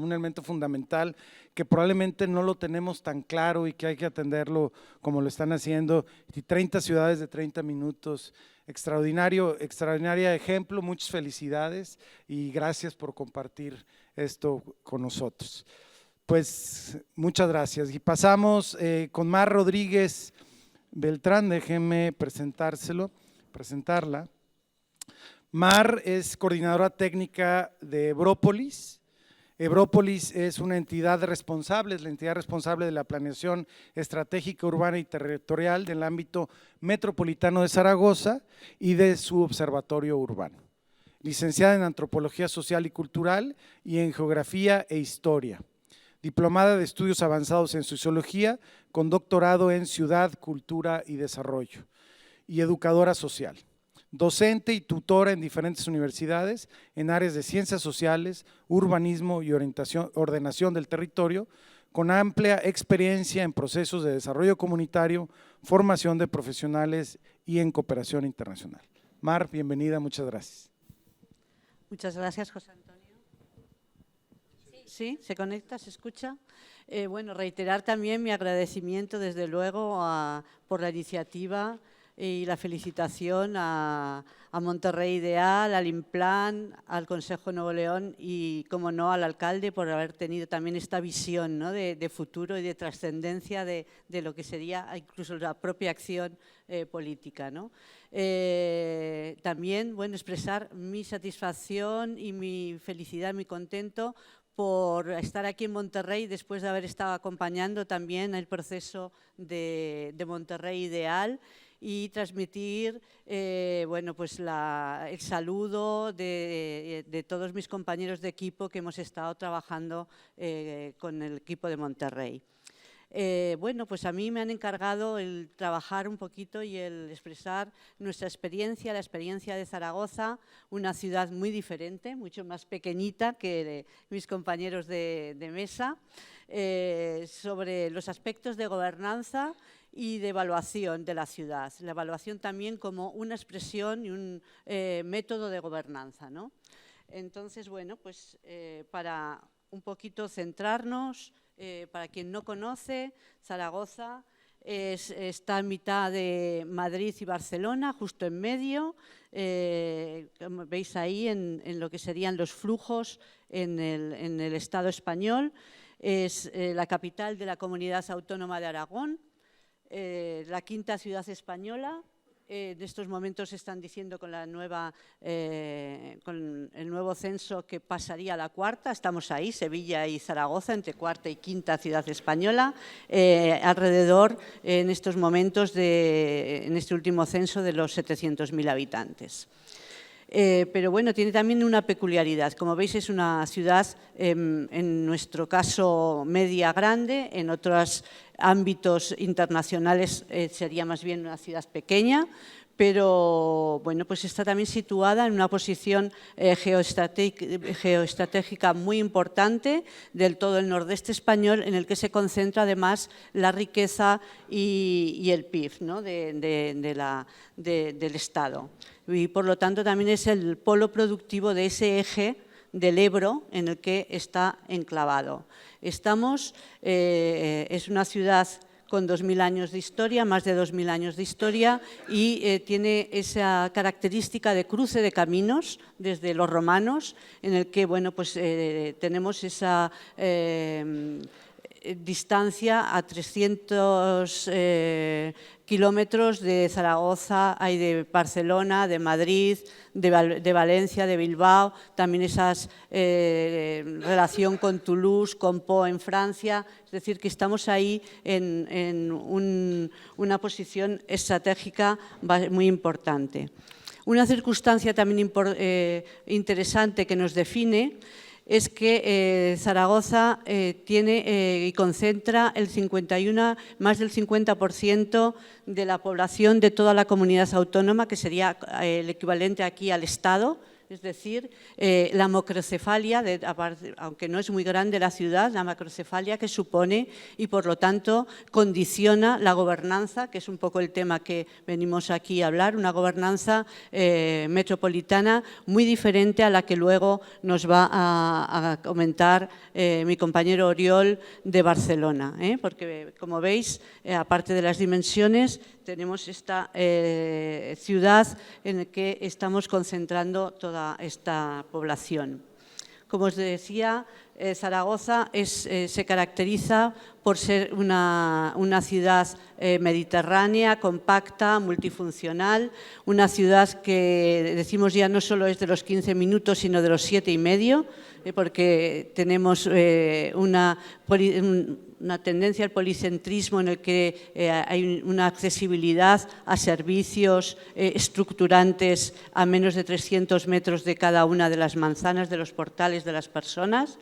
elemento fundamental que probablemente no lo tenemos tan claro y que hay que atenderlo como lo están haciendo. Y 30 ciudades de 30 minutos, extraordinario ejemplo, muchas felicidades y gracias por compartir esto con nosotros. Pues muchas gracias. Y pasamos con Mar Rodríguez Beltrán, déjenme presentarla. Mar es coordinadora técnica de Ebrópolis. Ebrópolis es una entidad responsable, es la entidad responsable de la planeación estratégica urbana y territorial del ámbito metropolitano de Zaragoza y de su observatorio urbano. Licenciada en Antropología Social y Cultural y en Geografía e Historia. Diplomada de Estudios Avanzados en Sociología, con doctorado en Ciudad, Cultura y Desarrollo, y educadora social. docente y tutora en diferentes universidades en áreas de ciencias sociales, urbanismo y ordenación del territorio, con amplia experiencia en procesos de desarrollo comunitario, formación de profesionales y en cooperación internacional. Mar, bienvenida, muchas gracias. Muchas gracias, José Antonio. ¿Sí? ¿Se conecta? ¿Se escucha? Bueno, reiterar también mi agradecimiento, desde luego, por la iniciativa y la felicitación a Monterrey Ideal, al Implan, al Consejo Nuevo León y, como no, al alcalde por haber tenido también esta visión, ¿no?, de futuro y de trascendencia de lo que sería incluso la propia acción política, ¿no? También, bueno, expresar mi satisfacción y mi felicidad, mi contento por estar aquí en Monterrey después de haber estado acompañando también el proceso de Monterrey Ideal, y transmitir bueno, pues el saludo de todos mis compañeros de equipo que hemos estado trabajando con el equipo de Monterrey. Bueno, pues a mí me han encargado el trabajar un poquito y el expresar nuestra experiencia, la experiencia de Zaragoza, una ciudad muy diferente, mucho más pequeñita que mis compañeros de mesa, sobre los aspectos de gobernanza y de evaluación de la ciudad. La evaluación también como una expresión y un método de gobernanza, ¿no? Entonces, bueno, pues para un poquito centrarnos, para quien no conoce, Zaragoza está en mitad de Madrid y Barcelona, justo en medio. Como veis ahí en lo que serían los flujos en el Estado español. Es la capital de la Comunidad Autónoma de Aragón, la quinta ciudad española. En estos momentos están diciendo con el nuevo censo que pasaría a la cuarta. Estamos ahí, Sevilla y Zaragoza, entre cuarta y quinta ciudad española, alrededor en estos momentos, en este último censo, de los 700.000 habitantes. Pero bueno, tiene también una peculiaridad. Como veis, es una ciudad, en nuestro caso, media grande. En otros ámbitos internacionales sería más bien una ciudad pequeña, pero bueno, pues está también situada en una posición geoestratégica muy importante del todo el nordeste español, en el que se concentra además la riqueza y el PIB, ¿no?, del Estado. Y por lo tanto también es el polo productivo de ese eje del Ebro en el que está enclavado. Es una ciudad con 2.000 años de historia, más de 2.000 años de historia, y tiene esa característica de cruce de caminos desde los romanos, en el que, bueno, pues tenemos esa distancia a 300 kilómetros de Zaragoza, hay de Barcelona, de Madrid, de Valencia, de Bilbao, también esa relación con Toulouse, con Pau en Francia. Es decir, que estamos ahí en una posición estratégica muy importante. Una circunstancia también interesante que nos define es que Zaragoza tiene y concentra más del 50% de la población de toda la comunidad autónoma, que sería el equivalente aquí al Estado. Es decir, la macrocefalia, aunque no es muy grande la ciudad, la macrocefalia que supone, y por lo tanto condiciona la gobernanza, que es un poco el tema que venimos aquí a hablar, una gobernanza metropolitana muy diferente a la que luego nos va a comentar mi compañero Oriol de Barcelona, porque, como veis, aparte de las dimensiones, tenemos esta ciudad en la que estamos concentrando toda esta población. Como os decía, Zaragoza se caracteriza por ser una ciudad mediterránea, compacta, multifuncional, una ciudad que decimos ya no solo es de los 15 minutos, sino de los 7,5, porque tenemos una tendencia al policentrismo en el que hay una accesibilidad a servicios estructurantes a menos de 300 metros de cada una de las manzanas, de los portales de las personas,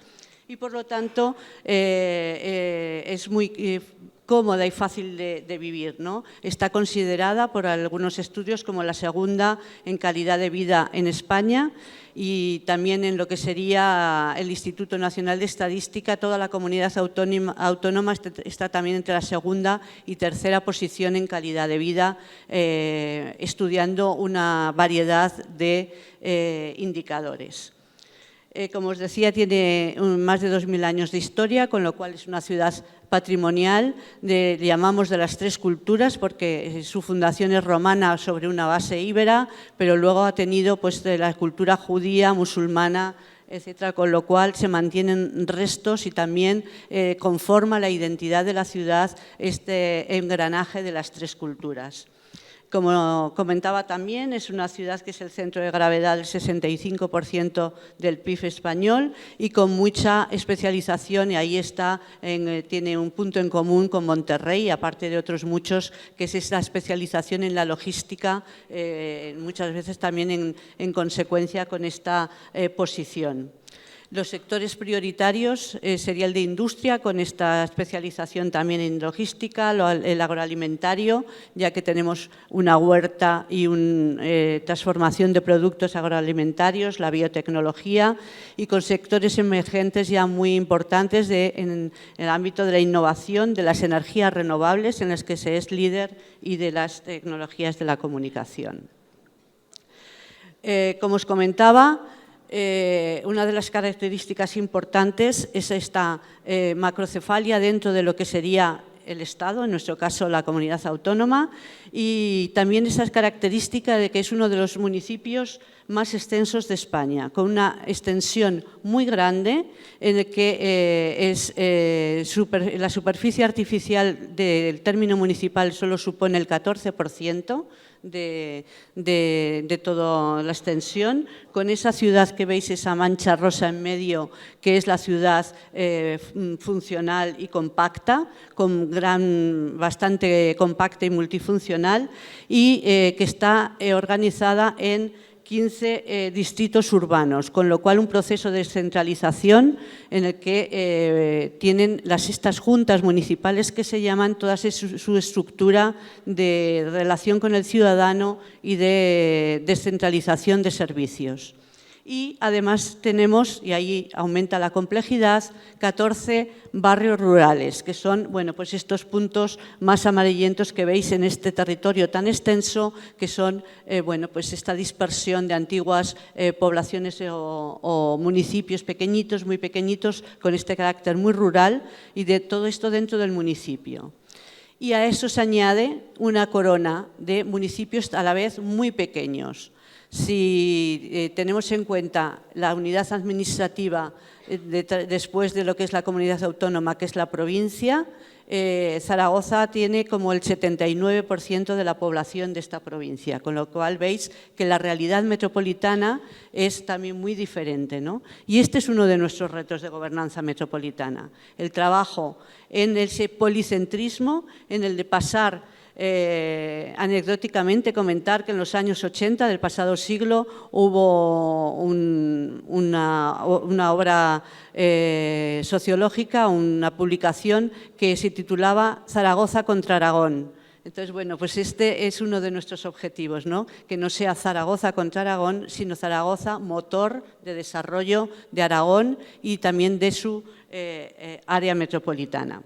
y por lo tanto es muy cómoda y fácil de vivir, ¿no? Está considerada por algunos estudios como la segunda en calidad de vida en España, y también en lo que sería el Instituto Nacional de Estadística, toda la comunidad autónoma está también entre la segunda y tercera posición en calidad de vida, estudiando una variedad de indicadores. Como os decía, tiene más de 2000 años de historia, con lo cual es una ciudad patrimonial, le llamamos de las tres culturas porque su fundación es romana sobre una base íbera, pero luego ha tenido pues, de la cultura judía, musulmana, etcétera, con lo cual se mantienen restos y también conforma la identidad de la ciudad este engranaje de las tres culturas. Como comentaba también, es una ciudad que es el centro de gravedad del 65% del PIB español y con mucha especialización, y ahí está, tiene un punto en común con Monterrey, aparte de otros muchos, que es esa especialización en la logística, muchas veces también en consecuencia con esta posición. Los sectores prioritarios sería el de industria, con esta especialización también en logística, el agroalimentario, ya que tenemos una huerta y una transformación de productos agroalimentarios, la biotecnología, y con sectores emergentes ya muy importantes en el ámbito de la innovación, de las energías renovables, en las que se es líder, y de las tecnologías de la comunicación. Como os comentaba, una de las características importantes es esta macrocefalia dentro de lo que sería el Estado, en nuestro caso la comunidad autónoma, y también esa característica de que es uno de los municipios más extensos de España, con una extensión muy grande en el que la superficie artificial del término municipal solo supone el 14%, de toda la extensión, con esa ciudad que veis, esa mancha rosa en medio, que es la ciudad funcional y compacta, bastante compacta y multifuncional, y que está organizada en 15 distritos urbanos, con lo cual un proceso de descentralización en el que tienen estas juntas municipales que se llaman toda su estructura de relación con el ciudadano y de descentralización de servicios. Y además tenemos, y ahí aumenta la complejidad, 14 barrios rurales, que son pues estos puntos más amarillentos que veis en este territorio tan extenso, que son pues esta dispersión de antiguas poblaciones o municipios pequeñitos, muy pequeñitos, con este carácter muy rural, y de todo esto dentro del municipio. Y a eso se añade una corona de municipios a la vez muy pequeños. Si tenemos en cuenta la unidad administrativa después de lo que es la comunidad autónoma, que es la provincia, Zaragoza tiene como el 79% de la población de esta provincia, con lo cual veis que la realidad metropolitana es también muy diferente, ¿no? Y este es uno de nuestros retos de gobernanza metropolitana, el trabajo en ese policentrismo, en el de pasar. Anecdóticamente comentar que en los años 80 del pasado siglo hubo una obra sociológica, una publicación que se titulaba Zaragoza contra Aragón. Entonces, pues este es uno de nuestros objetivos, ¿no? Que no sea Zaragoza contra Aragón, sino Zaragoza motor de desarrollo de Aragón y también de su área metropolitana.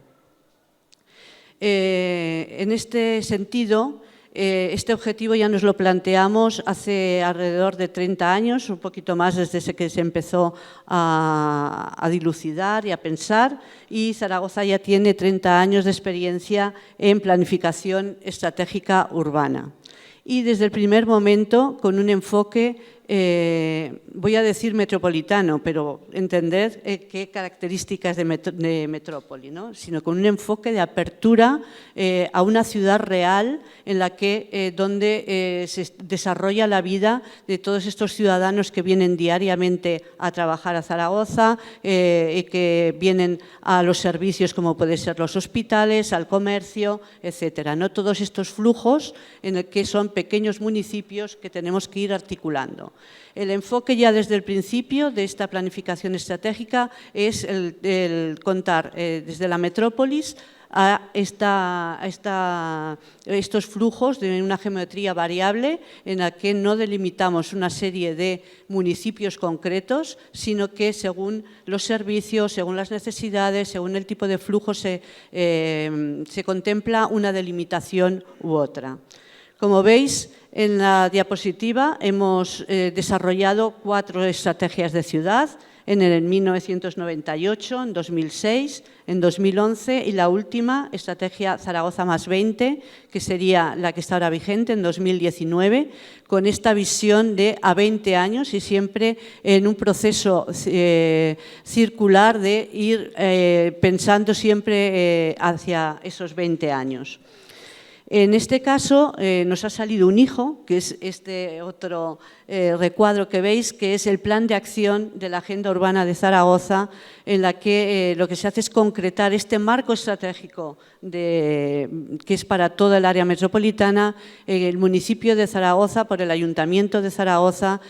En este sentido, este objetivo ya nos lo planteamos hace alrededor de 30 años, un poquito más desde que se empezó a dilucidar y a pensar, y Zaragoza ya tiene 30 años de experiencia en planificación estratégica urbana. Y desde el primer momento, con un enfoque, voy a decir metropolitano, pero entended qué características de metrópoli, ¿no? Sino con un enfoque de apertura a una ciudad real en la que donde se desarrolla la vida de todos estos ciudadanos que vienen diariamente a trabajar a Zaragoza y que vienen a los servicios como pueden ser los hospitales, al comercio, etcétera, ¿no? Todos estos flujos en el que son pequeños municipios que tenemos que ir articulando. El enfoque ya desde el principio de esta planificación estratégica es el contar desde la metrópolis a estos flujos de una geometría variable en la que no delimitamos una serie de municipios concretos, sino que según los servicios, según las necesidades, según el tipo de flujo se contempla una delimitación u otra. Como veis, en la diapositiva hemos desarrollado 4 estrategias de ciudad, en el 1998, en 2006, en 2011 y la última, Estrategia Zaragoza más 20, que sería la que está ahora vigente en 2019, con esta visión de a 20 años y siempre en un proceso circular de ir pensando siempre hacia esos 20 años. En este caso nos ha salido un hijo, que es este otro recuadro que veis, que es el plan de acción de la Agenda Urbana de Zaragoza, en la que lo que se hace es concretar este marco estratégico que es para toda el área metropolitana, el municipio de Zaragoza, por el Ayuntamiento de Zaragoza,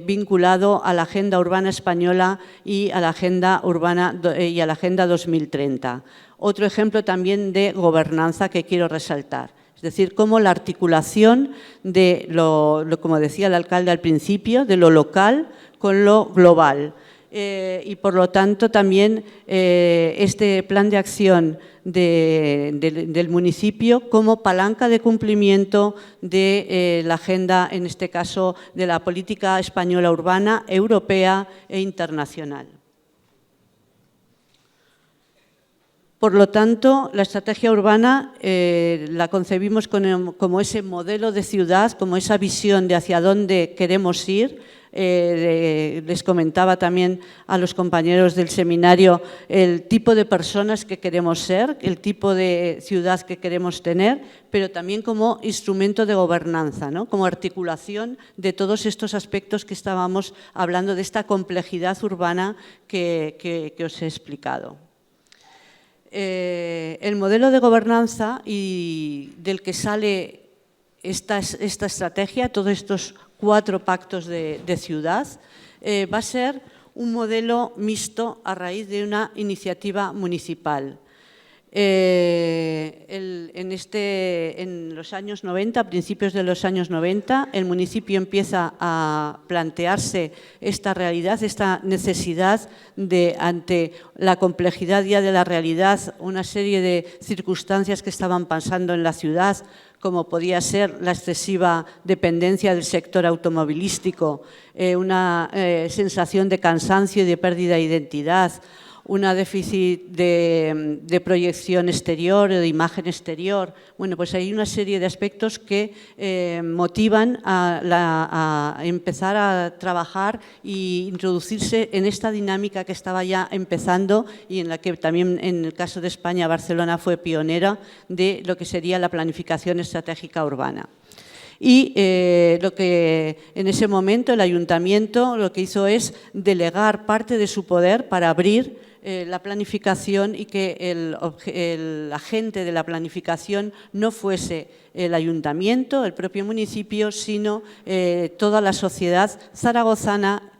vinculado a la Agenda Urbana Española y a la Agenda Urbana y a la Agenda 2030. Otro ejemplo también de gobernanza que quiero resaltar. Es decir, cómo la articulación de como decía el alcalde al principio, de lo local con lo global. Y por lo tanto también este plan de acción del municipio como palanca de cumplimiento de la agenda, en este caso de la política española urbana, europea e internacional. Por lo tanto, la estrategia urbana la concebimos como ese modelo de ciudad, como esa visión de hacia dónde queremos ir. Les comentaba también a los compañeros del seminario el tipo de personas que queremos ser, el tipo de ciudad que queremos tener, pero también como instrumento de gobernanza, ¿no? Como articulación de todos estos aspectos que estábamos hablando, de esta complejidad urbana que os he explicado. El modelo de gobernanza y del que sale esta estrategia, todos estos 4 pactos de ciudad, va a ser un modelo mixto a raíz de una iniciativa municipal. En los años 90, a principios de los años 90, el municipio empieza a plantearse esta realidad, esta necesidad de, ante la complejidad ya de la realidad, una serie de circunstancias que estaban pasando en la ciudad, como podía ser la excesiva dependencia del sector automovilístico, una sensación de cansancio y de pérdida de identidad, un déficit de proyección exterior o de imagen exterior. Bueno, pues hay una serie de aspectos que motivan a empezar a trabajar e introducirse en esta dinámica que estaba ya empezando y en la que también en el caso de España, Barcelona fue pionera de lo que sería la planificación estratégica urbana. Y lo que en ese momento el ayuntamiento lo que hizo es delegar parte de su poder para abrir la planificación y que el agente de la planificación no fuese el ayuntamiento, el propio municipio, sino toda la sociedad zaragozana,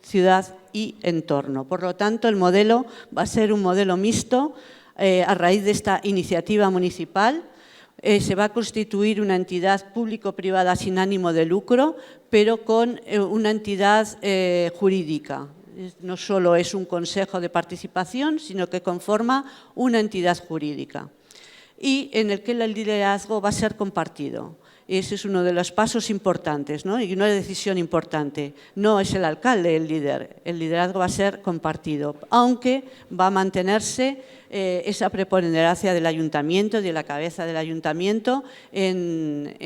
ciudad y entorno. Por lo tanto, el modelo va a ser un modelo mixto a raíz de esta iniciativa municipal. Se va a constituir una entidad público-privada sin ánimo de lucro, pero con una entidad jurídica. No solo es un consejo de participación, sino que conforma una entidad jurídica y en el que el liderazgo va a ser compartido. Ese es uno de los pasos importantes, ¿no? Y una decisión importante. No es el alcalde el líder, el liderazgo va a ser compartido, aunque va a mantenerse esa preponderancia del ayuntamiento, de la cabeza del ayuntamiento en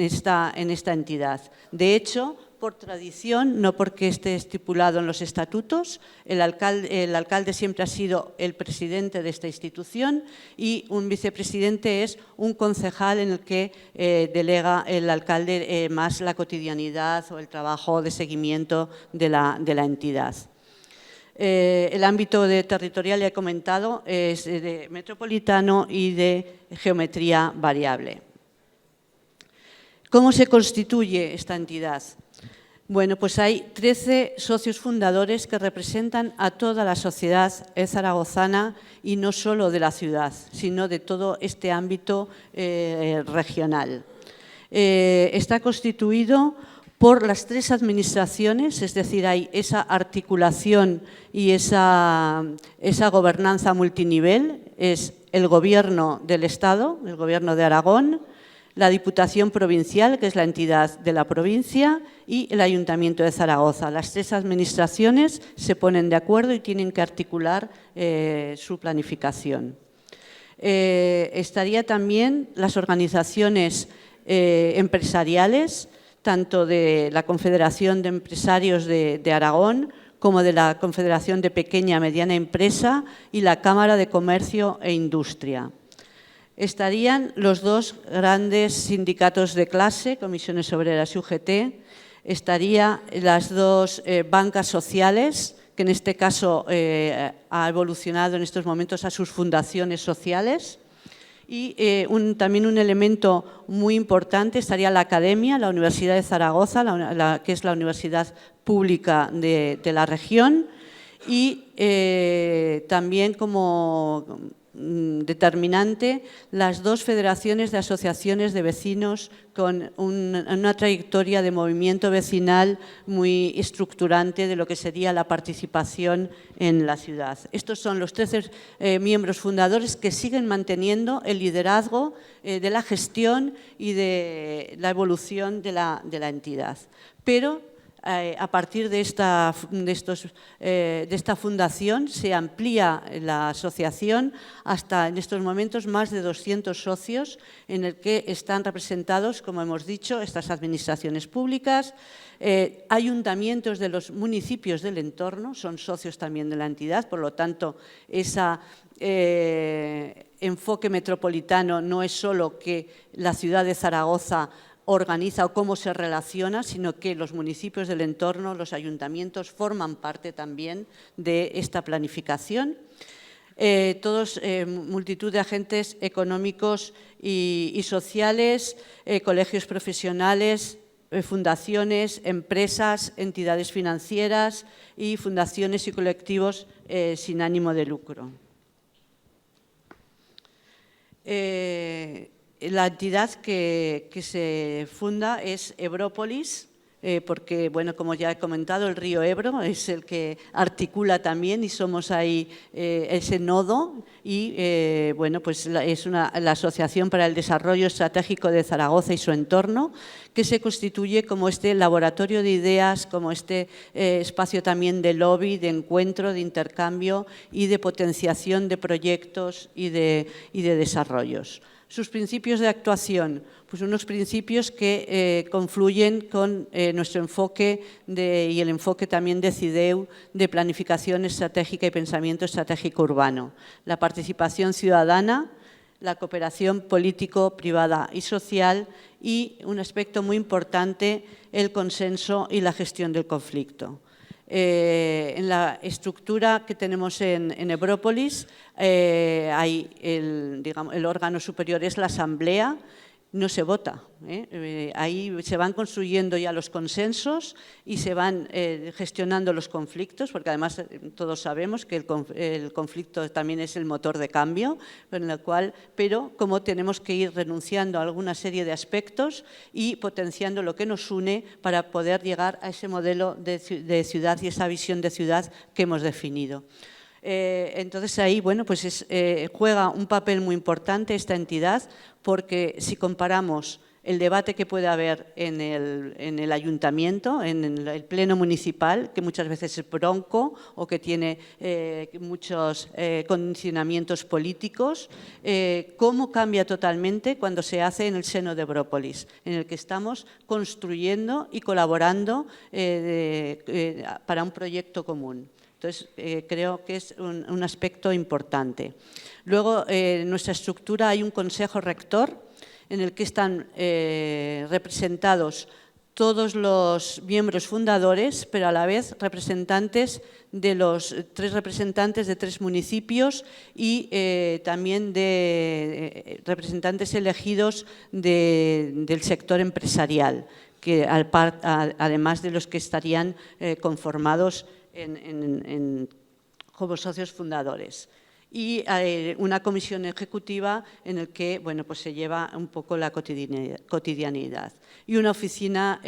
esta entidad. De hecho, por tradición, no porque esté estipulado en los estatutos, el alcalde siempre ha sido el presidente de esta institución y un vicepresidente es un concejal en el que delega el alcalde más la cotidianidad o el trabajo de seguimiento de la entidad. El ámbito territorial, ya he comentado, es de metropolitano y de geometría variable. ¿Cómo se constituye esta entidad? Bueno, pues hay 13 socios fundadores que representan a toda la sociedad zaragozana y no solo de la ciudad, sino de todo este ámbito regional. Está constituido por las 3 administraciones, es decir, hay esa articulación y esa gobernanza multinivel, es el Gobierno del Estado, el Gobierno de Aragón, la Diputación Provincial, que es la entidad de la provincia, y el Ayuntamiento de Zaragoza. Las 3 administraciones se ponen de acuerdo y tienen que articular su planificación. Estaría también las organizaciones empresariales, tanto de la Confederación de Empresarios de Aragón como de la Confederación de Pequeña y Mediana Empresa y la Cámara de Comercio e Industria. Estarían los 2 grandes sindicatos de clase, Comisiones Obreras y UGT, estarían las 2 bancas sociales, que en este caso ha evolucionado en estos momentos a sus fundaciones sociales, y también un elemento muy importante estaría la Academia, la Universidad de Zaragoza, que es la universidad pública de la región, y también como determinante las 2 federaciones de asociaciones de vecinos con una trayectoria de movimiento vecinal muy estructurante de lo que sería la participación en la ciudad. Estos son los 13 miembros fundadores que siguen manteniendo el liderazgo de la gestión y de la evolución de la entidad. Pero a partir de esta fundación se amplía la asociación hasta en estos momentos más de 200 socios en el que están representados, como hemos dicho, estas administraciones públicas, ayuntamientos de los municipios del entorno, son socios también de la entidad, por lo tanto, ese enfoque metropolitano no es solo que la ciudad de Zaragoza organiza o cómo se relaciona, sino que los municipios del entorno, los ayuntamientos, forman parte también de esta planificación. Multitud de agentes económicos y sociales, colegios profesionales, fundaciones, empresas, entidades financieras y fundaciones y colectivos sin ánimo de lucro. La entidad que se funda es Ebrópolis, porque, bueno, como ya he comentado, el río Ebro es el que articula también y somos ahí ese nodo y, bueno, pues es la Asociación para el Desarrollo Estratégico de Zaragoza y su entorno, que se constituye como este laboratorio de ideas, como este espacio también de lobby, de encuentro, de intercambio y de potenciación de proyectos y de desarrollos. Sus principios de actuación, pues unos principios que confluyen con nuestro enfoque y el enfoque también de CIDEU de planificación estratégica y pensamiento estratégico urbano. La participación ciudadana, la cooperación político, privada y social y un aspecto muy importante, el consenso y la gestión del conflicto. En la estructura que tenemos en Ebrópolis, hay el órgano superior es la asamblea, no se vota. Ahí se van construyendo ya los consensos y se van gestionando los conflictos, porque además todos sabemos que el conflicto también es el motor de cambio, pero como tenemos que ir renunciando a alguna serie de aspectos y potenciando lo que nos une para poder llegar a ese modelo de ciudad y esa visión de ciudad que hemos definido. Entonces ahí, bueno, pues juega un papel muy importante esta entidad, porque si comparamos el debate que puede haber en el ayuntamiento, en el pleno municipal, que muchas veces es bronco o que tiene muchos condicionamientos políticos, cómo cambia totalmente cuando se hace en el seno de Ebrópolis, en el que estamos construyendo y colaborando para un proyecto común. Entonces, creo que es un aspecto importante. Luego, en nuestra estructura hay un consejo rector en el que están representados todos los miembros fundadores, pero a la vez representantes de tres representantes de 3 municipios y también de representantes elegidos del sector empresarial, además de los que estarían conformados como socios fundadores. Y una comisión ejecutiva en la que pues se lleva un poco la cotidianidad. Y una oficina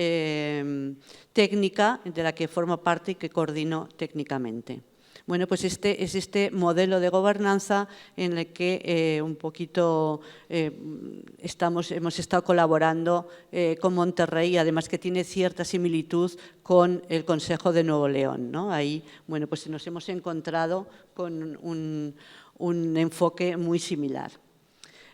técnica de la que formo parte y que coordino técnicamente. Bueno, pues este es este modelo de gobernanza en el que un poquito hemos estado colaborando con Monterrey, además que tiene cierta similitud con el Consejo de Nuevo León, ¿no? Ahí, bueno, pues nos hemos encontrado con un enfoque muy similar.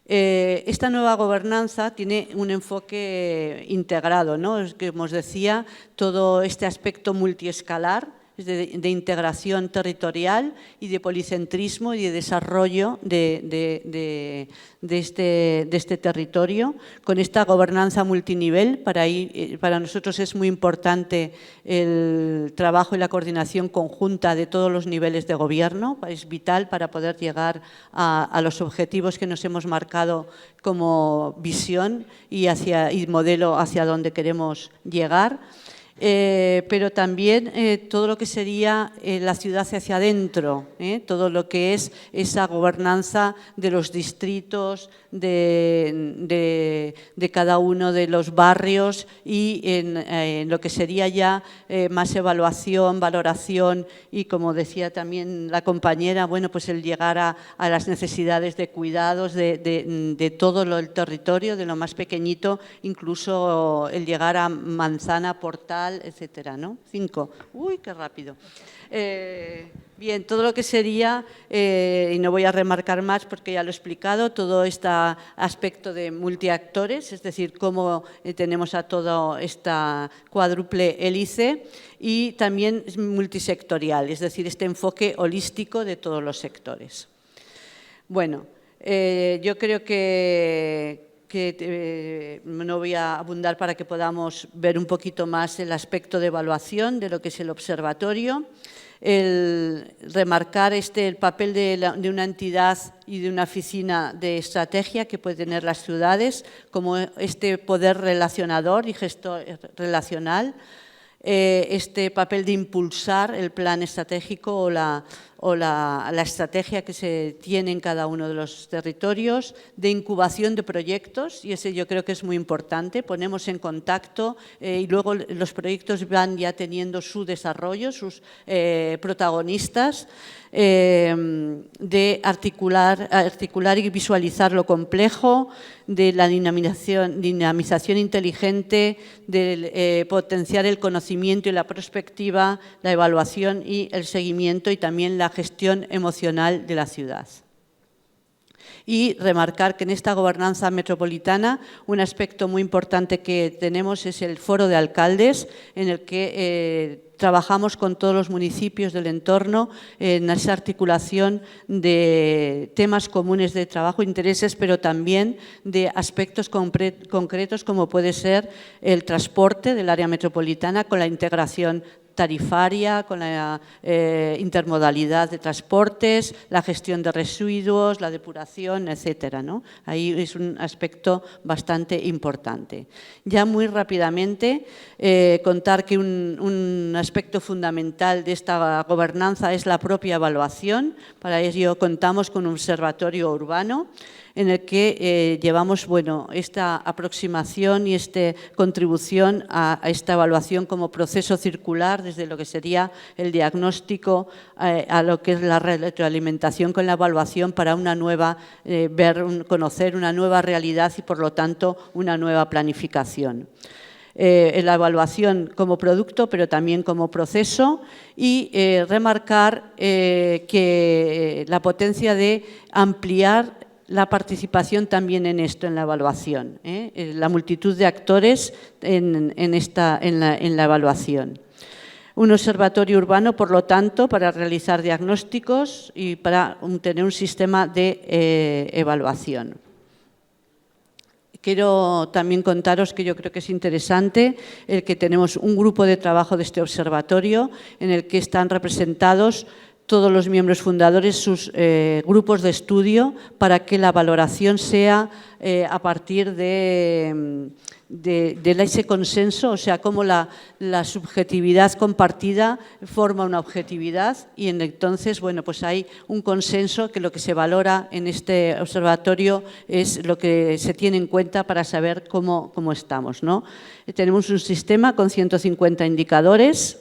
Esta nueva gobernanza tiene un enfoque integrado, ¿no? Como os decía, todo este aspecto multiescalar, de integración territorial y de policentrismo y de desarrollo de este territorio, con esta gobernanza multinivel. Para nosotros es muy importante el trabajo y la coordinación conjunta de todos los niveles de gobierno, es vital para poder llegar a los objetivos que nos hemos marcado como visión y modelo hacia donde queremos llegar. Pero también todo lo que sería la ciudad hacia adentro, todo lo que es esa gobernanza de los distritos, de cada uno de los barrios y en lo que sería ya más evaluación, valoración y, como decía también la compañera, bueno, pues el llegar a las necesidades de cuidados de todo el territorio, de lo más pequeñito, incluso el llegar a manzana, portal, etcétera, ¿no? 5. Uy, qué rápido. Bien, todo lo que sería, y no voy a remarcar más porque ya lo he explicado, todo este aspecto de multiactores, es decir, cómo tenemos a todo esta cuádruple hélice, y también multisectorial, es decir, este enfoque holístico de todos los sectores. Bueno, yo creo que no voy a abundar para que podamos ver un poquito más el aspecto de evaluación de lo que es el observatorio, el remarcar el papel de una entidad y de una oficina de estrategia que pueden tener las ciudades, como este poder relacionador y gestor relacional, este papel de impulsar el plan estratégico o la estrategia que se tiene en cada uno de los territorios, de incubación de proyectos, y ese yo creo que es muy importante. Ponemos en contacto y luego los proyectos van ya teniendo su desarrollo, sus protagonistas, de articular y visualizar lo complejo, de la dinamización inteligente, de potenciar el conocimiento y la perspectiva, la evaluación y el seguimiento, y también la gestión emocional de la ciudad. Y remarcar que en esta gobernanza metropolitana un aspecto muy importante que tenemos es el foro de alcaldes, en el que trabajamos con todos los municipios del entorno en esa articulación de temas comunes de trabajo, intereses, pero también de aspectos concretos como puede ser el transporte del área metropolitana con la integración tarifaria, con la intermodalidad de transportes, la gestión de residuos, la depuración, etcétera, ¿no? Ahí es un aspecto bastante importante. Ya muy rápidamente, contar que un aspecto fundamental de esta gobernanza es la propia evaluación. Para ello contamos con un observatorio urbano en el que llevamos esta aproximación y esta contribución a esta evaluación como proceso circular, desde lo que sería el diagnóstico a lo que es la retroalimentación con la evaluación para conocer una nueva realidad y, por lo tanto, una nueva planificación. La evaluación como producto, pero también como proceso, y remarcar que la potencia de ampliar la participación también en esto, en la evaluación, la multitud de actores en la evaluación. Un observatorio urbano, por lo tanto, para realizar diagnósticos y para tener un sistema de evaluación. Quiero también contaros que yo creo que es interesante el que tenemos un grupo de trabajo de este observatorio en el que están representados todos los miembros fundadores, sus grupos de estudio, para que la valoración sea a partir de ese consenso, o sea, cómo la subjetividad compartida forma una objetividad y entonces, bueno, pues hay un consenso que lo que se valora en este observatorio es lo que se tiene en cuenta para saber cómo estamos, ¿no? Tenemos un sistema con 150 indicadores,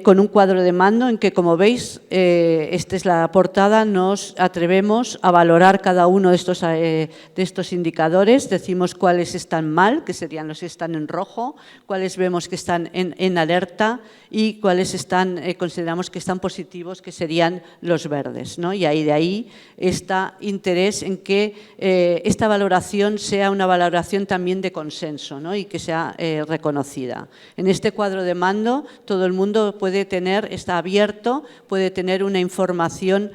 con un cuadro de mando en que, como veis, esta es la portada, nos atrevemos a valorar cada uno de estos indicadores, decimos cuáles están mal, que serían los que están en rojo, cuáles vemos que están en alerta y cuáles consideramos que están positivos, que serían los verdes, ¿no? Y de ahí está interés en que esta valoración sea una valoración también de consenso, ¿no? Y que sea reconocida. En este cuadro de mando todo el mundo está abierto, puede tener una información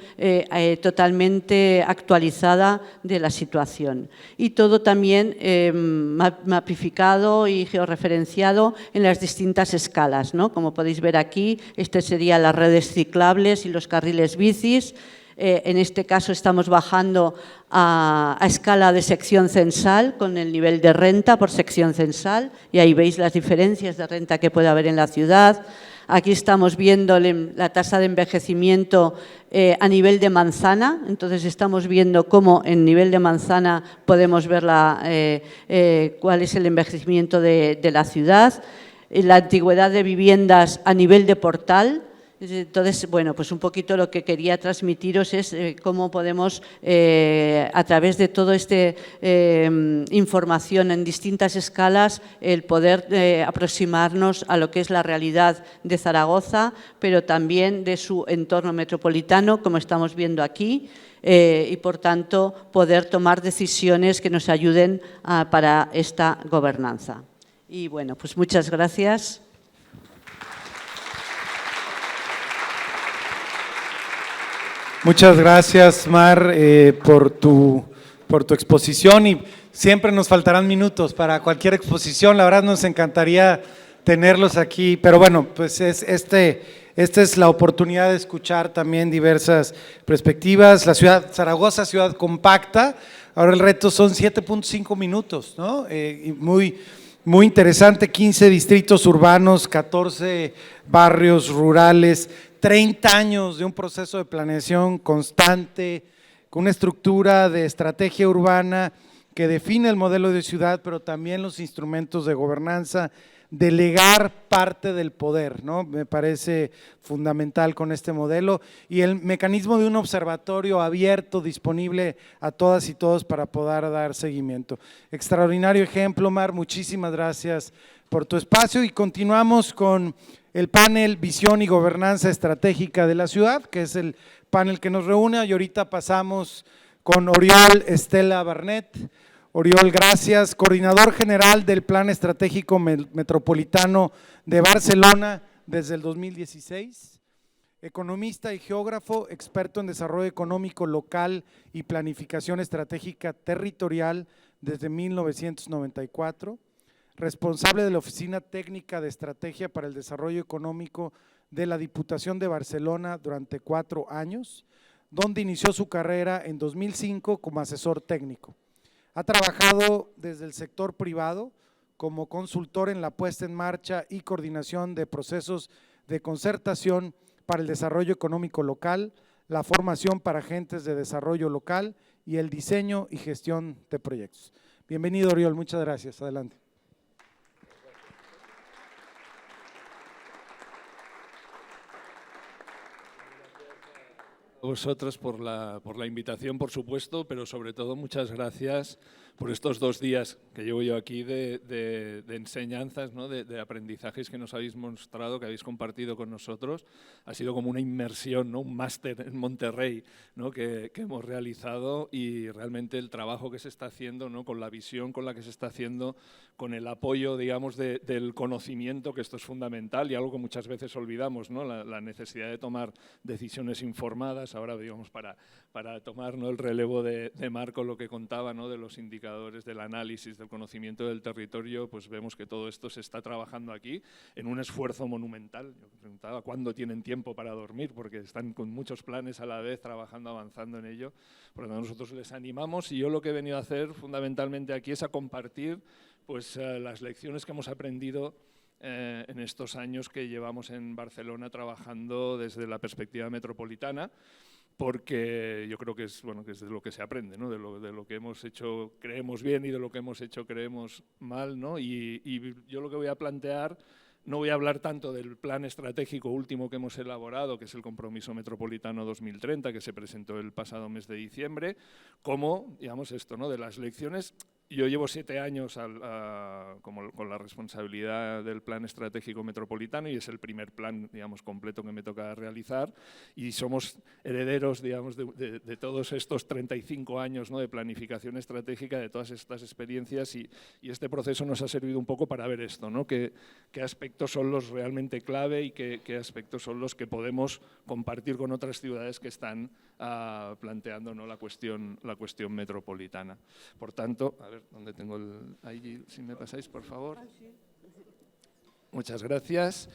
totalmente actualizada de la situación. Y todo también mapificado y georreferenciado en las distintas escalas, ¿no? Como podéis ver aquí, serían las redes ciclables y los carriles bicis. En este caso estamos bajando a escala de sección censal con el nivel de renta por sección censal y ahí veis las diferencias de renta que puede haber en la ciudad. Aquí estamos viendo la tasa de envejecimiento a nivel de manzana, entonces estamos viendo cómo en nivel de manzana podemos ver cuál es el envejecimiento de la ciudad, la antigüedad de viviendas a nivel de portal. Entonces, bueno, pues un poquito lo que quería transmitiros es cómo podemos, a través de toda esta información en distintas escalas, el poder aproximarnos a lo que es la realidad de Zaragoza, pero también de su entorno metropolitano, como estamos viendo aquí, y, por tanto, poder tomar decisiones que nos ayuden para esta gobernanza. Y, bueno, pues muchas gracias. Muchas gracias, Mar, por tu exposición, y siempre nos faltarán minutos para cualquier exposición. La verdad nos encantaría tenerlos aquí, pero bueno, pues esta es la oportunidad de escuchar también diversas perspectivas. La ciudad, Zaragoza, ciudad compacta, ahora el reto son 7.5 minutos, ¿no? Y muy interesante, 15 distritos urbanos, 14 barrios rurales, 30 años de un proceso de planeación constante, con una estructura de estrategia urbana que define el modelo de ciudad, pero también los instrumentos de gobernanza, delegar parte del poder, ¿no? Me parece fundamental con este modelo, y el mecanismo de un observatorio abierto, disponible a todas y todos para poder dar seguimiento. Extraordinario ejemplo, Mar, muchísimas gracias por tu espacio, y continuamos con el panel Visión y Gobernanza Estratégica de la Ciudad, que es el panel que nos reúne, y ahorita pasamos con Oriol Estela Barnet. Oriol, gracias, coordinador general del Plan Estratégico Metropolitano de Barcelona desde el 2016, economista y geógrafo, experto en desarrollo económico local y planificación estratégica territorial desde 1994, responsable de la Oficina Técnica de Estrategia para el Desarrollo Económico de la Diputación de Barcelona durante 4 años, donde inició su carrera en 2005 como asesor técnico. Ha trabajado desde el sector privado como consultor en la puesta en marcha y coordinación de procesos de concertación para el desarrollo económico local, la formación para agentes de desarrollo local y el diseño y gestión de proyectos. Bienvenido, Oriol, muchas gracias. Adelante. A vosotros por la invitación, por supuesto, pero sobre todo muchas gracias por estos 2 días que llevo yo aquí de enseñanzas, ¿no? de aprendizajes que nos habéis mostrado, que habéis compartido con nosotros. Ha sido como una inmersión, ¿no? Un máster en Monterrey, ¿no? que hemos realizado, y realmente el trabajo que se está haciendo, ¿no? Con la visión con la que se está haciendo, con el apoyo, digamos, del conocimiento, que esto es fundamental y algo que muchas veces olvidamos, ¿no? La necesidad de tomar decisiones informadas tenemos ahora, digamos, para tomar, ¿no?, el relevo de Marco, lo que contaba, ¿no?, de los indicadores, del análisis, del conocimiento del territorio, pues vemos que todo esto se está trabajando aquí en un esfuerzo monumental. Yo preguntaba cuándo tienen tiempo para dormir, porque están con muchos planes a la vez, trabajando, avanzando en ello. Por lo tanto, nosotros les animamos, y yo lo que he venido a hacer fundamentalmente aquí es a compartir pues, las lecciones que hemos aprendido en estos años que llevamos en Barcelona trabajando desde la perspectiva metropolitana, porque yo creo que es, bueno, que es de lo que se aprende, ¿no?, de lo que hemos hecho creemos bien y de lo que hemos hecho creemos mal, ¿no? Y yo lo que voy a plantear, no voy a hablar tanto del plan estratégico último que hemos elaborado, que es el Compromiso Metropolitano 2030, que se presentó el pasado mes de diciembre, como, digamos, esto, ¿no?, de las lecciones. Yo llevo 7 años con la responsabilidad del Plan Estratégico Metropolitano, y es el primer plan, digamos, completo que me toca realizar, y somos herederos, digamos, de todos estos 35 años, ¿no?, de planificación estratégica, de todas estas experiencias, y este proceso nos ha servido un poco para ver esto, ¿no?, qué aspectos son los realmente clave y qué aspectos son los que podemos compartir con otras ciudades que están planteando, ¿no?, la cuestión metropolitana. Por tanto, a ver, ¿dónde tengo el...? Ahí, si me pasáis, por favor. Muchas gracias.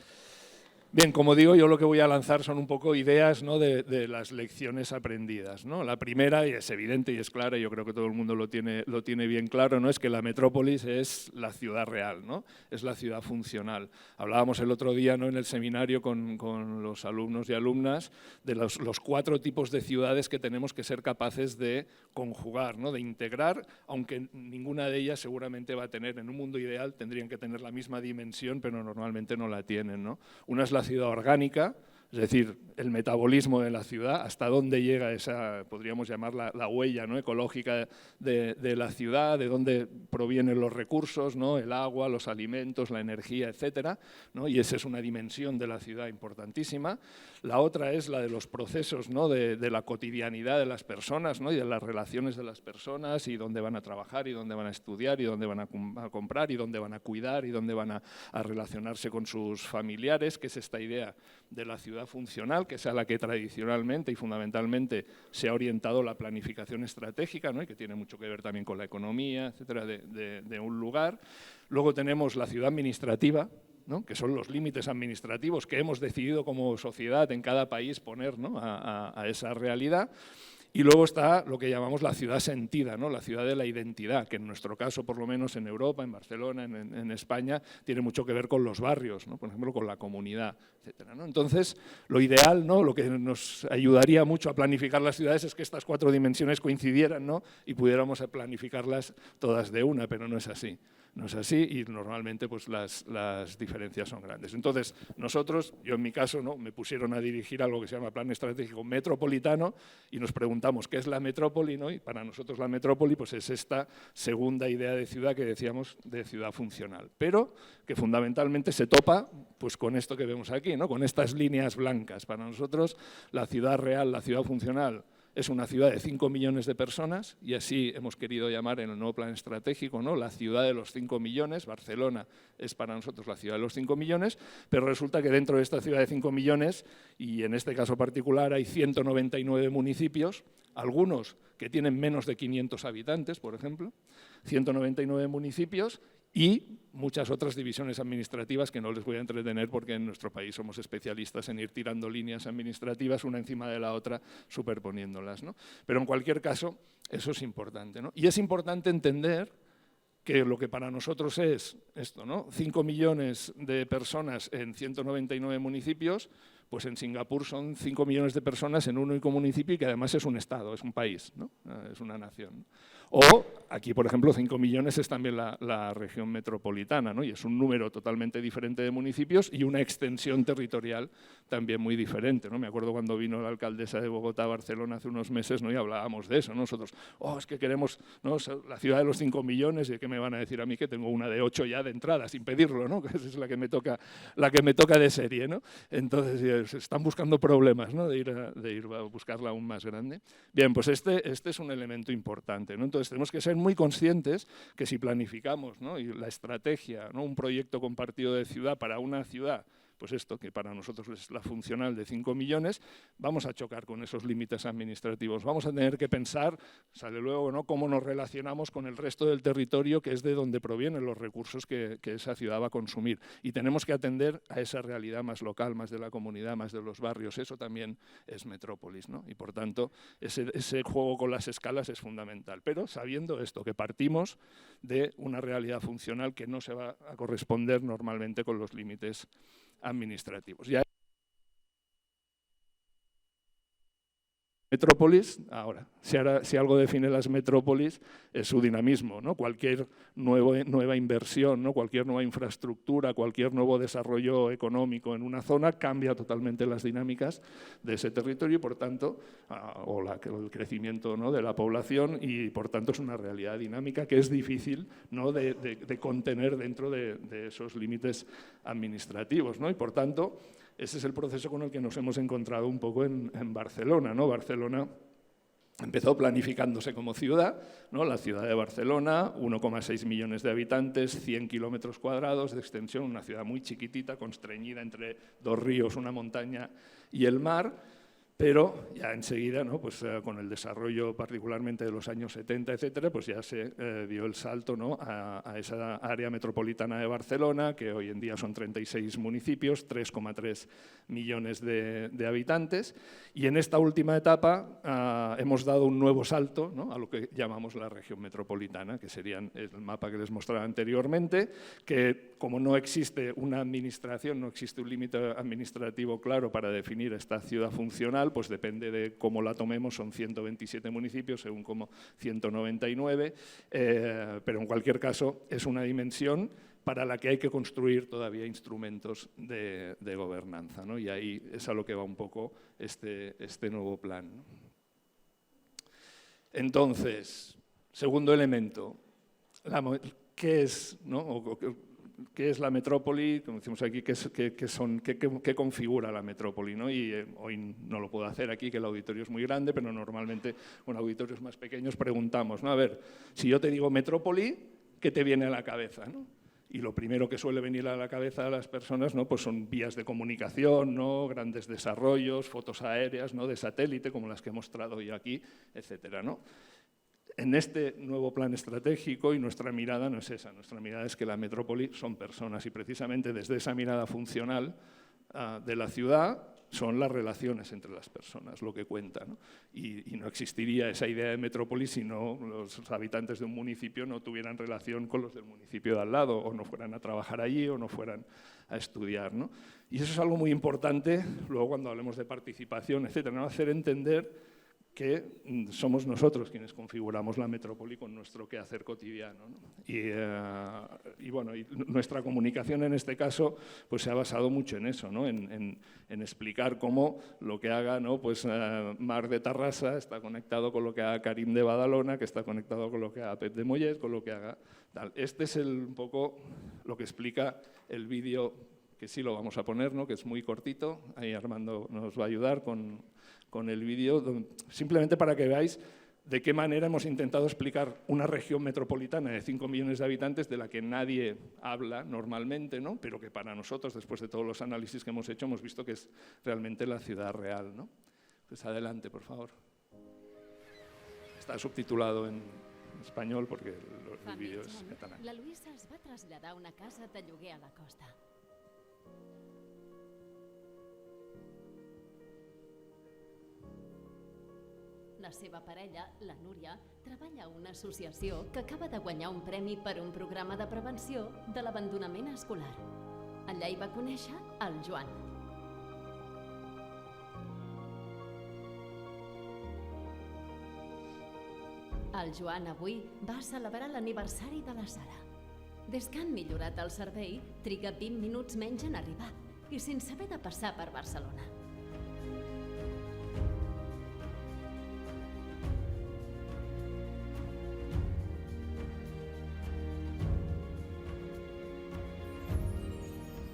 Bien, como digo, yo lo que voy a lanzar son un poco ideas, ¿no?, de las lecciones aprendidas, ¿no? La primera, y es evidente y es clara, y yo creo que todo el mundo lo tiene bien claro, ¿no?, es que la metrópolis es la ciudad real, ¿no?, es la ciudad funcional. Hablábamos el otro día, ¿no?, en el seminario con los alumnos y alumnas de los 4 tipos de ciudades que tenemos que ser capaces de conjugar, ¿no?, de integrar, aunque ninguna de ellas seguramente va a tener, en un mundo ideal, tendrían que tener la misma dimensión, pero normalmente no la tienen, ¿no? Una es la ciudad orgánica, es decir, el metabolismo de la ciudad, hasta dónde llega esa, podríamos llamarla la huella, ¿no?, ecológica de la ciudad, de dónde provienen los recursos, ¿no?, el agua, los alimentos, la energía, etcétera, ¿no? Y esa es una dimensión de la ciudad importantísima. La otra es la de los procesos, ¿no?, de la cotidianidad de las personas, ¿no?, y de las relaciones de las personas, y dónde van a trabajar, y dónde van a estudiar, y dónde van a comprar, y dónde van a cuidar, y dónde van a relacionarse con sus familiares, que es esta idea de la ciudad funcional, que es a la que tradicionalmente y fundamentalmente se ha orientado la planificación estratégica, ¿no?, y que tiene mucho que ver también con la economía, etcétera, de un lugar. Luego tenemos la ciudad administrativa, ¿no?, que son los límites administrativos que hemos decidido como sociedad en cada país poner, ¿no?, a esa realidad. Y luego está lo que llamamos la ciudad sentida, ¿no?, la ciudad de la identidad, que en nuestro caso, por lo menos en Europa, en Barcelona, en España, tiene mucho que ver con los barrios, ¿no?, por ejemplo, con la comunidad, etcétera, ¿no? Entonces, lo ideal, ¿no?, lo que nos ayudaría mucho a planificar las ciudades es que estas 4 dimensiones coincidieran, ¿no?, y pudiéramos planificarlas todas de una, pero no es así. No es así, y normalmente pues las diferencias son grandes. Entonces, nosotros, yo en mi caso, ¿no?, me pusieron a dirigir algo que se llama Plan Estratégico Metropolitano, y nos preguntamos qué es la metrópoli, ¿no? Y para nosotros la metrópoli pues es esta segunda idea de ciudad que decíamos, de ciudad funcional, pero que fundamentalmente se topa pues con esto que vemos aquí, ¿no?, con estas líneas blancas. Para nosotros la ciudad real, la ciudad funcional, es una ciudad de 5 millones de personas, y así hemos querido llamar en el nuevo plan estratégico, ¿no?, la ciudad de los 5 millones. Barcelona es para nosotros la ciudad de los 5 millones, pero resulta que dentro de esta ciudad de 5 millones, y en este caso particular, hay 199 municipios, algunos que tienen menos de 500 habitantes, por ejemplo, 199 municipios, y muchas otras divisiones administrativas que no les voy a entretener, porque en nuestro país somos especialistas en ir tirando líneas administrativas una encima de la otra, superponiéndolas, ¿no? Pero en cualquier caso, eso es importante, ¿no? Y es importante entender que lo que para nosotros es esto, ¿no?, 5 millones de personas en 199 municipios, pues en Singapur son 5 millones de personas en un único municipio, y que además es un estado, es un país, ¿no?, es una nación. O aquí, por ejemplo, 5 millones es también la región metropolitana, ¿no?, y es un número totalmente diferente de municipios y una extensión territorial también muy diferente, ¿no? Me acuerdo cuando vino la alcaldesa de Bogotá a Barcelona hace unos meses, ¿no?, y hablábamos de eso, ¿no? Nosotros, es que queremos, ¿no?, la ciudad de los 5 millones, ¿y qué me van a decir a mí que tengo una de 8 ya de entrada, sin pedirlo, ¿no?, que esa es la que me toca de serie, ¿no? Entonces, se están buscando problemas, ¿no?, de ir a buscarla aún más grande. Bien, pues este es un elemento importante, ¿no? Entonces tenemos que ser muy conscientes que si planificamos, ¿no?, y la estrategia, ¿no?, un proyecto compartido de ciudad para una ciudad pues esto, que para nosotros es la funcional de 5 millones, vamos a chocar con esos límites administrativos. Vamos a tener que pensar, sale luego, ¿no?, cómo nos relacionamos con el resto del territorio, que es de donde provienen los recursos que esa ciudad va a consumir. Y tenemos que atender a esa realidad más local, más de la comunidad, más de los barrios. Eso también es metrópolis, ¿no? Y por tanto, ese juego con las escalas es fundamental. Pero sabiendo esto, que partimos de una realidad funcional que no se va a corresponder normalmente con los límites administrativos. Ya metrópolis, ahora, si algo define las metrópolis es su dinamismo, ¿no? Cualquier nueva inversión, ¿no?, cualquier nueva infraestructura, cualquier nuevo desarrollo económico en una zona cambia totalmente las dinámicas de ese territorio y por tanto, el crecimiento, ¿no?, de la población, y por tanto es una realidad dinámica que es difícil, ¿no?, de contener dentro de esos límites administrativos, ¿no? Y por tanto, ese es el proceso con el que nos hemos encontrado un poco en Barcelona, ¿no? Barcelona empezó planificándose como ciudad, ¿no? La ciudad de Barcelona, 1,6 millones de habitantes, 100 kilómetros cuadrados de extensión, una ciudad muy chiquitita, constreñida entre dos ríos, una montaña y el mar. Pero ya enseguida, ¿no?, pues, con el desarrollo particularmente de los años 70, etcétera, pues ya se dio el salto, ¿no?, a esa área metropolitana de Barcelona, que hoy en día son 36 municipios, 3,3 millones de habitantes. Y en esta última etapa hemos dado un nuevo salto, ¿no?, a lo que llamamos la región metropolitana, que serían el mapa que les mostraba anteriormente, que como no existe una administración, no existe un límite administrativo claro para definir esta ciudad funcional, pues depende de cómo la tomemos, son 127 municipios, según como 199, pero en cualquier caso es una dimensión para la que hay que construir todavía instrumentos de gobernanza, ¿no? Y ahí es a lo que va un poco este nuevo plan, ¿no? Entonces, segundo elemento, ¿qué es, ¿no?, ¿qué es la metrópoli? Como decimos aquí, ¿qué configura la metrópoli, ¿no? Y hoy no lo puedo hacer aquí, que el auditorio es muy grande, pero normalmente con auditorios más pequeños preguntamos, ¿no? A ver, si yo te digo metrópoli, ¿qué te viene a la cabeza, ¿no? Y lo primero que suele venir a la cabeza de las personas, ¿no?, pues son vías de comunicación, ¿no?, grandes desarrollos, fotos aéreas, ¿no?, de satélite, como las que he mostrado hoy aquí, etcétera, ¿no? En este nuevo plan estratégico, y nuestra mirada no es esa, nuestra mirada es que la metrópoli son personas, y precisamente desde esa mirada funcional de la ciudad son las relaciones entre las personas lo que cuenta, ¿no? Y no existiría esa idea de metrópoli si no los habitantes de un municipio no tuvieran relación con los del municipio de al lado, o no fueran a trabajar allí, o no fueran a estudiar, ¿no? Y eso es algo muy importante, luego cuando hablemos de participación, etcétera, ¿no?, hacer entender que somos nosotros quienes configuramos la metrópoli con nuestro quehacer cotidiano, ¿no? Y bueno, y nuestra comunicación en este caso pues se ha basado mucho en eso, ¿no?, en explicar cómo lo que haga, ¿no?, pues Marc de Tarrasa está conectado con lo que haga Karim de Badalona, que está conectado con lo que haga Pep de Mollet, con lo que haga tal. Este es un poco lo que explica el vídeo, que sí lo vamos a poner, ¿no?, que es muy cortito. Ahí Armando nos va a ayudar con el vídeo, simplemente para que veáis de qué manera hemos intentado explicar una región metropolitana de 5 millones de habitantes de la que nadie habla normalmente, ¿no?, pero que para nosotros, después de todos los análisis que hemos hecho, hemos visto que es realmente la ciudad real, ¿no? Pues adelante, por favor. Està subtitulado en espanyol perquè el vídeo és català. La Luisa es va traslladar a una casa de lloguer a la costa. La seva parella, la Núria, treballa a una associació que acaba de guanyar un premi per un programa de prevenció de l'abandonament escolar. Allà hi va conèixer el Joan. El Joan avui va celebrar l'aniversari de la Sara. Des que han millorat el servei, triga 20 minuts menys en arribar i sense haver de passar per Barcelona.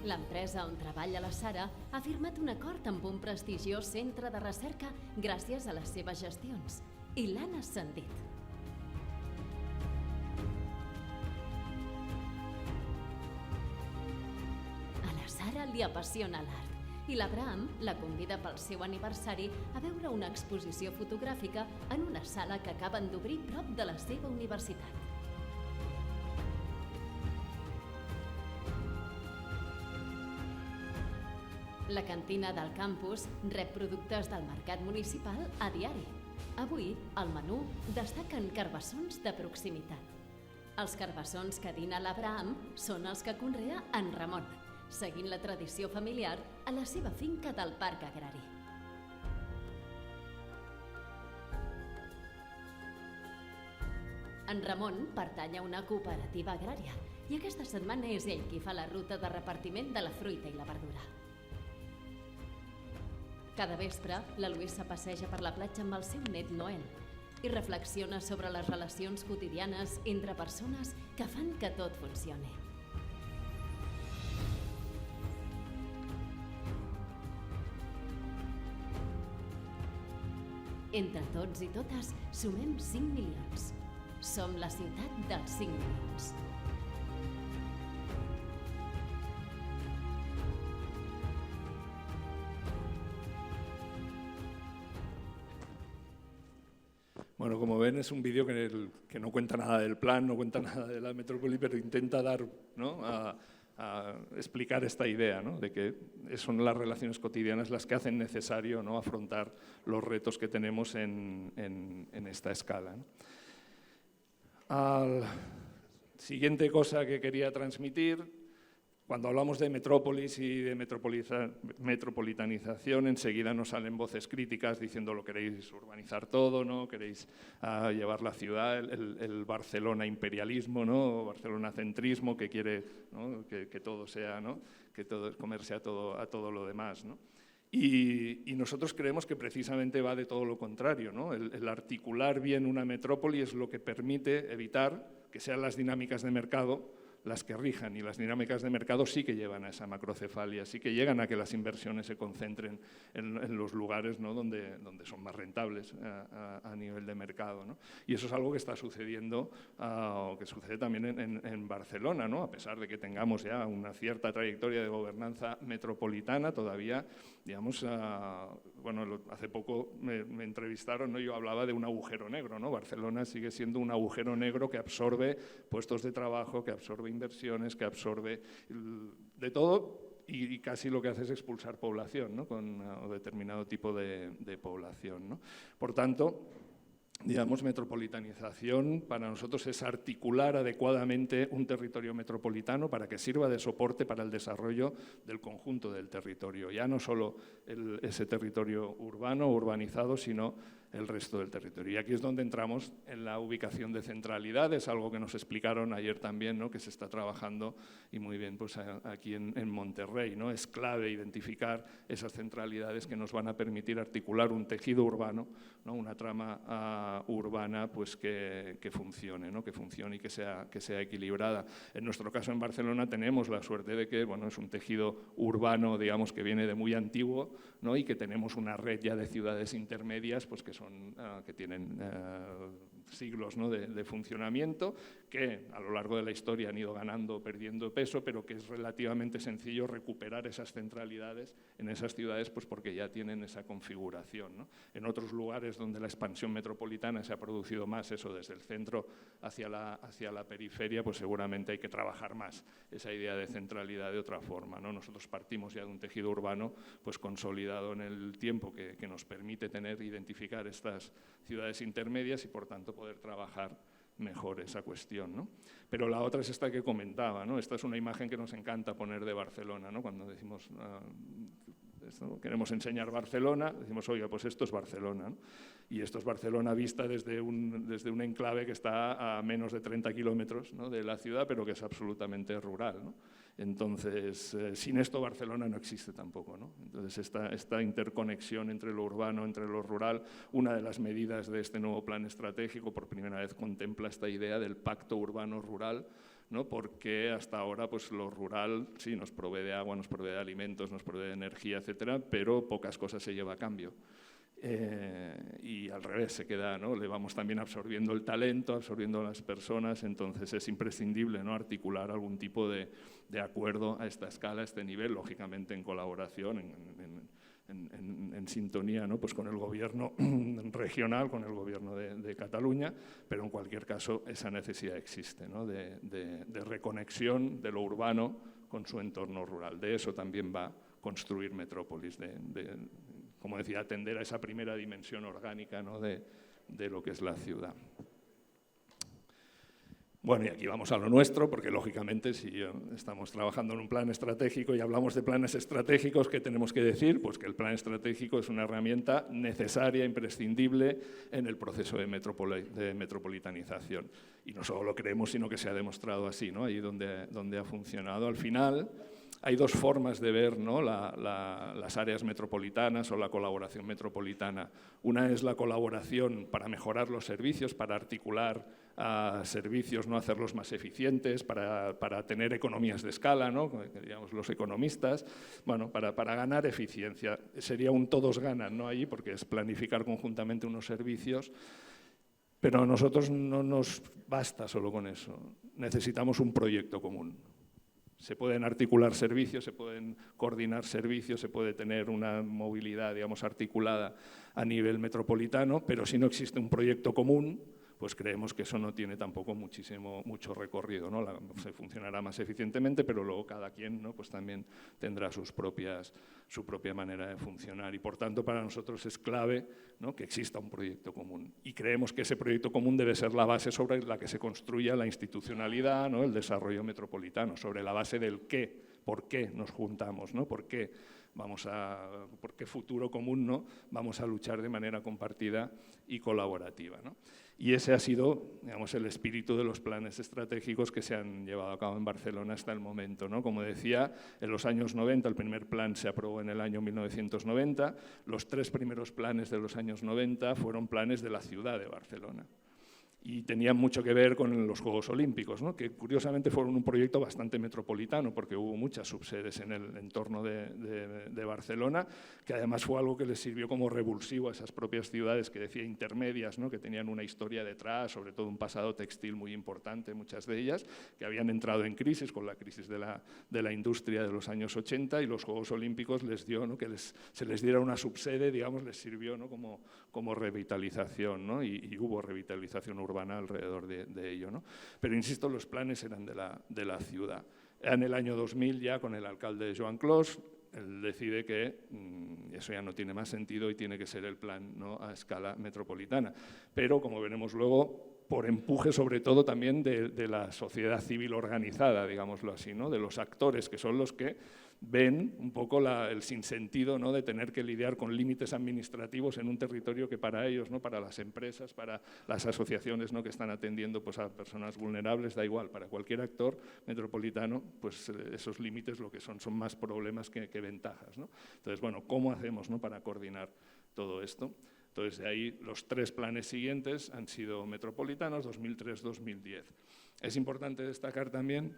L'empresa on treballa la Sara ha firmat un acord amb un prestigiós centre de recerca gràcies a les seves gestions i l'han ascendit. A la Sara li apassiona l'art i l'Abraham la convida pel seu aniversari a veure una exposició fotogràfica en una sala que acaben d'obrir prop de la seva universitat. La cantina del campus rep productes del mercat municipal a diari. Avui, al menú, destaquen carbassons de proximitat. Els carbassons que dina l'Abraham són els que conrea en Ramon, seguint la tradició familiar a la seva finca del Parc Agrari. En Ramon pertany a una cooperativa agrària i aquesta setmana és ell qui fa la ruta de repartiment de la fruita i la verdura. Cada vespre, la Luisa passeja per la platja amb el seu net Noel i reflexiona sobre les relacions quotidianes entre persones que fan que tot funcioni. Entre tots i totes, sumem 5 milions. Som la ciutat dels 5 milions. Bueno, como ven, es un vídeo que no cuenta nada del plan, no cuenta nada de la metrópoli, pero intenta dar, ¿no?, a explicar esta idea, ¿no?, de que son las relaciones cotidianas las que hacen necesario, ¿no?, afrontar los retos que tenemos en esta escala, ¿no? Siguiente cosa que quería transmitir. Cuando hablamos de metrópolis y de metropolitanización, enseguida nos salen voces críticas diciendo lo queréis urbanizar todo, ¿no? Queréis llevar la ciudad, el Barcelona imperialismo, ¿no? O Barcelona centrismo, que quiere, ¿no?, que todo sea, ¿no?, que todo comerse a todo lo demás, ¿no? Y nosotros creemos que precisamente va de todo lo contrario, ¿no? El articular bien una metrópoli es lo que permite evitar que sean las dinámicas de mercado las que rijan, y las dinámicas de mercado sí que llevan a esa macrocefalia, sí que llegan a que las inversiones se concentren en los lugares, ¿no?, donde son más rentables a nivel de mercado, ¿no? Y eso es algo que está sucediendo, o que sucede también en Barcelona, ¿no? A pesar de que tengamos ya una cierta trayectoria de gobernanza metropolitana, todavía, digamos, bueno, hace poco me entrevistaron, ¿no? Yo hablaba de un agujero negro, ¿no? Barcelona sigue siendo un agujero negro que absorbe puestos de trabajo, que absorbe inversiones, que absorbe de todo, y casi lo que hace es expulsar población, ¿no?, con determinado tipo de población, ¿no? Por tanto, digamos, metropolitanización para nosotros es articular adecuadamente un territorio metropolitano para que sirva de soporte para el desarrollo del conjunto del territorio, ya no solo ese territorio urbano o urbanizado, sino el resto del territorio. Y aquí es donde entramos en la ubicación de centralidades, algo que nos explicaron ayer también, ¿no?, que se está trabajando y muy bien pues aquí en Monterrey, ¿no? Es clave identificar esas centralidades que nos van a permitir articular un tejido urbano, ¿no?, una trama urbana pues que funcione, ¿no?, que funcione y que sea equilibrada. En nuestro caso en Barcelona tenemos la suerte de que, bueno, es un tejido urbano, digamos, que viene de muy antiguo, ¿no?, y que tenemos una red ya de ciudades intermedias pues que tienen siglos, ¿no?, de funcionamiento, que a lo largo de la historia han ido ganando o perdiendo peso, pero que es relativamente sencillo recuperar esas centralidades en esas ciudades pues porque ya tienen esa configuración, ¿no? En otros lugares donde la expansión metropolitana se ha producido más, eso desde el centro hacia la periferia, pues seguramente hay que trabajar más esa idea de centralidad de otra forma, ¿no? Nosotros partimos ya de un tejido urbano pues consolidado en el tiempo que nos permite identificar estas ciudades intermedias y por tanto poder trabajar mejor esa cuestión, ¿no? Pero la otra es esta que comentaba, ¿no? Esta es una imagen que nos encanta poner de Barcelona, ¿no? Cuando decimos queremos enseñar Barcelona, decimos, oiga, pues esto es Barcelona, ¿no? Y esto es Barcelona vista desde un enclave que está a menos de 30 kilómetros, ¿no?, de la ciudad, pero que es absolutamente rural, ¿no? Entonces, sin esto Barcelona no existe tampoco, ¿no? Entonces, esta interconexión entre lo urbano, entre lo rural, una de las medidas de este nuevo plan estratégico por primera vez contempla esta idea del pacto urbano-rural, ¿no? Porque hasta ahora pues lo rural sí nos provee de agua, nos provee de alimentos, nos provee de energía, etcétera, pero pocas cosas se lleva a cambio. y al revés se queda, ¿no? Le vamos también absorbiendo el talento, absorbiendo las personas, entonces es imprescindible, ¿no? Articular algún tipo de acuerdo a esta escala, a este nivel, lógicamente en colaboración, en sintonía, ¿no? Pues con el gobierno regional, con el gobierno de Cataluña, pero en cualquier caso esa necesidad existe, ¿no? de reconexión de lo urbano con su entorno rural. De eso también va construir Metrópolis, como decía, atender a esa primera dimensión orgánica, ¿no? de lo que es la ciudad. Bueno, y aquí vamos a lo nuestro, porque lógicamente si estamos trabajando en un plan estratégico y hablamos de planes estratégicos, ¿qué tenemos que decir? Pues que el plan estratégico es una herramienta necesaria, imprescindible en el proceso de metropolitanización. Y no solo lo creemos, sino que se ha demostrado así, ¿no? Ahí donde ha funcionado. Al final, hay dos formas de ver, ¿no? las áreas metropolitanas o la colaboración metropolitana. Una es la colaboración para mejorar los servicios, para articular servicios, ¿no? Hacerlos más eficientes, para tener economías de escala, ¿no? Digamos, los economistas, bueno, para ganar eficiencia. Sería un todos ganan, ¿no? Allí, porque es planificar conjuntamente unos servicios, pero a nosotros no nos basta solo con eso. Necesitamos un proyecto común. Se pueden articular servicios, se pueden coordinar servicios, se puede tener una movilidad, digamos, articulada a nivel metropolitano, pero si no existe un proyecto común, pues creemos que eso no tiene tampoco mucho recorrido, ¿no? Se funcionará más eficientemente, pero luego cada quien, ¿no? Pues también tendrá su propia manera de funcionar. Y por tanto, para nosotros es clave, ¿no? Que exista un proyecto común. Y creemos que ese proyecto común debe ser la base sobre la que se construya la institucionalidad, ¿no? El desarrollo metropolitano, sobre la base del qué, por qué nos juntamos, ¿no? Por qué futuro común, ¿no? Vamos a luchar de manera compartida y colaborativa, ¿no? Y ese ha sido, digamos, el espíritu de los planes estratégicos que se han llevado a cabo en Barcelona hasta el momento, ¿no? Como decía, en los años 90, el primer plan se aprobó en el año 1990, los 3 primeros planes de los años 90 fueron planes de la ciudad de Barcelona. Y tenían mucho que ver con los Juegos Olímpicos, ¿no? Que curiosamente fueron un proyecto bastante metropolitano, porque hubo muchas subsedes en el entorno de Barcelona, que además fue algo que les sirvió como revulsivo a esas propias ciudades que decía intermedias, ¿no? Que tenían una historia detrás, sobre todo un pasado textil muy importante, muchas de ellas, que habían entrado en crisis con la crisis de la industria de los años 80, y los Juegos Olímpicos les dio, ¿no? Que se les diera una subsede, digamos, les sirvió, ¿no? como revitalización, ¿no? Y hubo revitalización urbana alrededor de ello, ¿no? Pero insisto, los planes eran de la ciudad. En el año 2000 ya con el alcalde Joan Clos, él decide que eso ya no tiene más sentido y tiene que ser el plan, ¿no? A escala metropolitana. Pero como veremos luego, por empuje sobre todo también de la sociedad civil organizada, digámoslo así, ¿no? De los actores que son los que ven un poco el sinsentido, ¿no? De tener que lidiar con límites administrativos en un territorio que para ellos, ¿no? Para las empresas, para las asociaciones, ¿no? Que están atendiendo, pues, a personas vulnerables, da igual, para cualquier actor metropolitano, pues esos límites lo que son más problemas que ventajas, ¿no? Entonces, bueno, ¿cómo hacemos, ¿no? Para coordinar todo esto? Entonces, de ahí los 3 planes siguientes han sido metropolitanos, 2003-2010. Es importante destacar también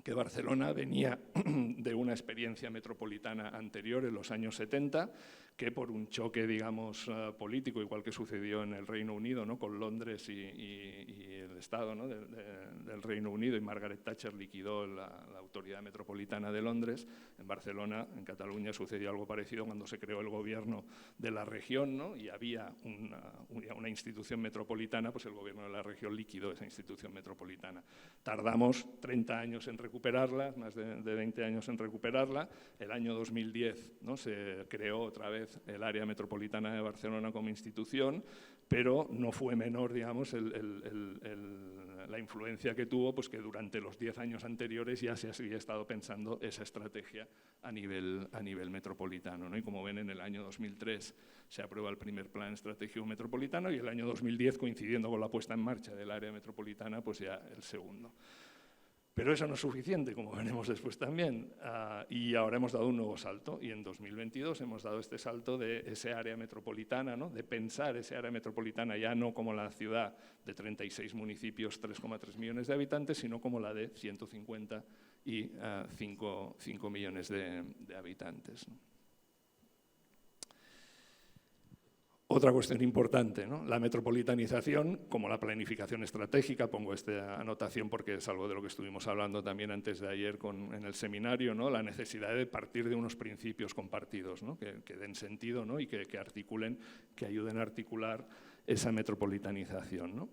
que Barcelona venía de una experiencia metropolitana anterior en los años 70, que por un choque, digamos, político, igual que sucedió en el Reino Unido, ¿no? Con Londres y el Estado, ¿no? del Reino Unido, y Margaret Thatcher liquidó la Autoridad Metropolitana de Londres. En Barcelona, en Cataluña, sucedió algo parecido cuando se creó el gobierno de la región, ¿no? Y había una institución metropolitana, pues el gobierno de la región liquidó esa institución metropolitana. Tardamos 30 años en recuperarla, más de 20 años en recuperarla. El año 2010, ¿no? Se creó otra vez el área metropolitana de Barcelona como institución, pero no fue menor, digamos, la influencia que tuvo, pues que durante los 10 años anteriores ya se había estado pensando esa estrategia a nivel metropolitano, ¿no? Y como ven, en el año 2003 se aprueba el primer plan estratégico metropolitano, y el año 2010, coincidiendo con la puesta en marcha del área metropolitana, pues ya el segundo. Pero eso no es suficiente, como veremos después también, y ahora hemos dado un nuevo salto, y en 2022 hemos dado este salto de ese área metropolitana, ¿no? De pensar ese área metropolitana ya no como la ciudad de 36 municipios, 3,3 millones de habitantes, sino como la de 150 y 5 millones de habitantes, ¿no? Otra cuestión importante, ¿no? La metropolitanización, como la planificación estratégica, pongo esta anotación porque es algo de lo que estuvimos hablando también antes de ayer en el seminario, ¿no? La necesidad de partir de unos principios compartidos, ¿no? que den sentido, ¿no? Y que articulen, que ayuden a articular esa metropolitanización, ¿no?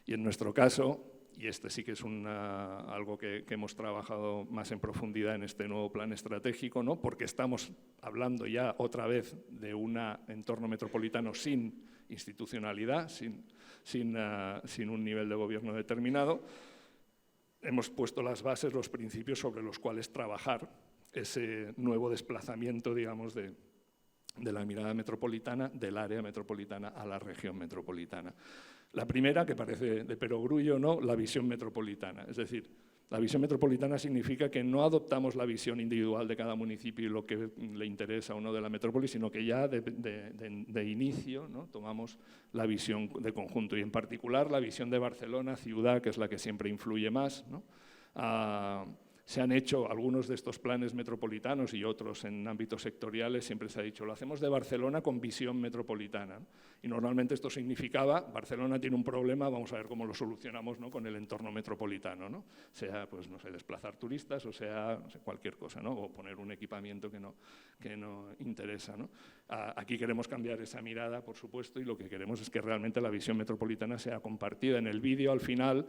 Y en nuestro caso, y este sí que es algo que hemos trabajado más en profundidad en este nuevo plan estratégico, ¿no? Porque estamos hablando ya otra vez de un entorno metropolitano sin institucionalidad, sin un nivel de gobierno determinado. Hemos puesto las bases, los principios sobre los cuales trabajar ese nuevo desplazamiento, digamos, de la mirada metropolitana, del área metropolitana a la región metropolitana. La primera, que parece de perogrullo, ¿no? La visión metropolitana. Es decir, la visión metropolitana significa que no adoptamos la visión individual de cada municipio y lo que le interesa o no de la metrópoli, sino que ya de inicio, ¿no? Tomamos la visión de conjunto y en particular la visión de Barcelona, ciudad, que es la que siempre influye más, ¿no? Se han hecho algunos de estos planes metropolitanos y otros en ámbitos sectoriales, siempre se ha dicho, lo hacemos de Barcelona con visión metropolitana, ¿no? Y normalmente esto significaba, Barcelona tiene un problema, vamos a ver cómo lo solucionamos, ¿no? Con el entorno metropolitano, ¿no? Sea, pues, no sé, desplazar turistas o sea, no sé, cualquier cosa, ¿no? O poner un equipamiento que no interesa, ¿no? Aquí queremos cambiar esa mirada, por supuesto, y lo que queremos es que realmente la visión metropolitana sea compartida. En el vídeo, al final,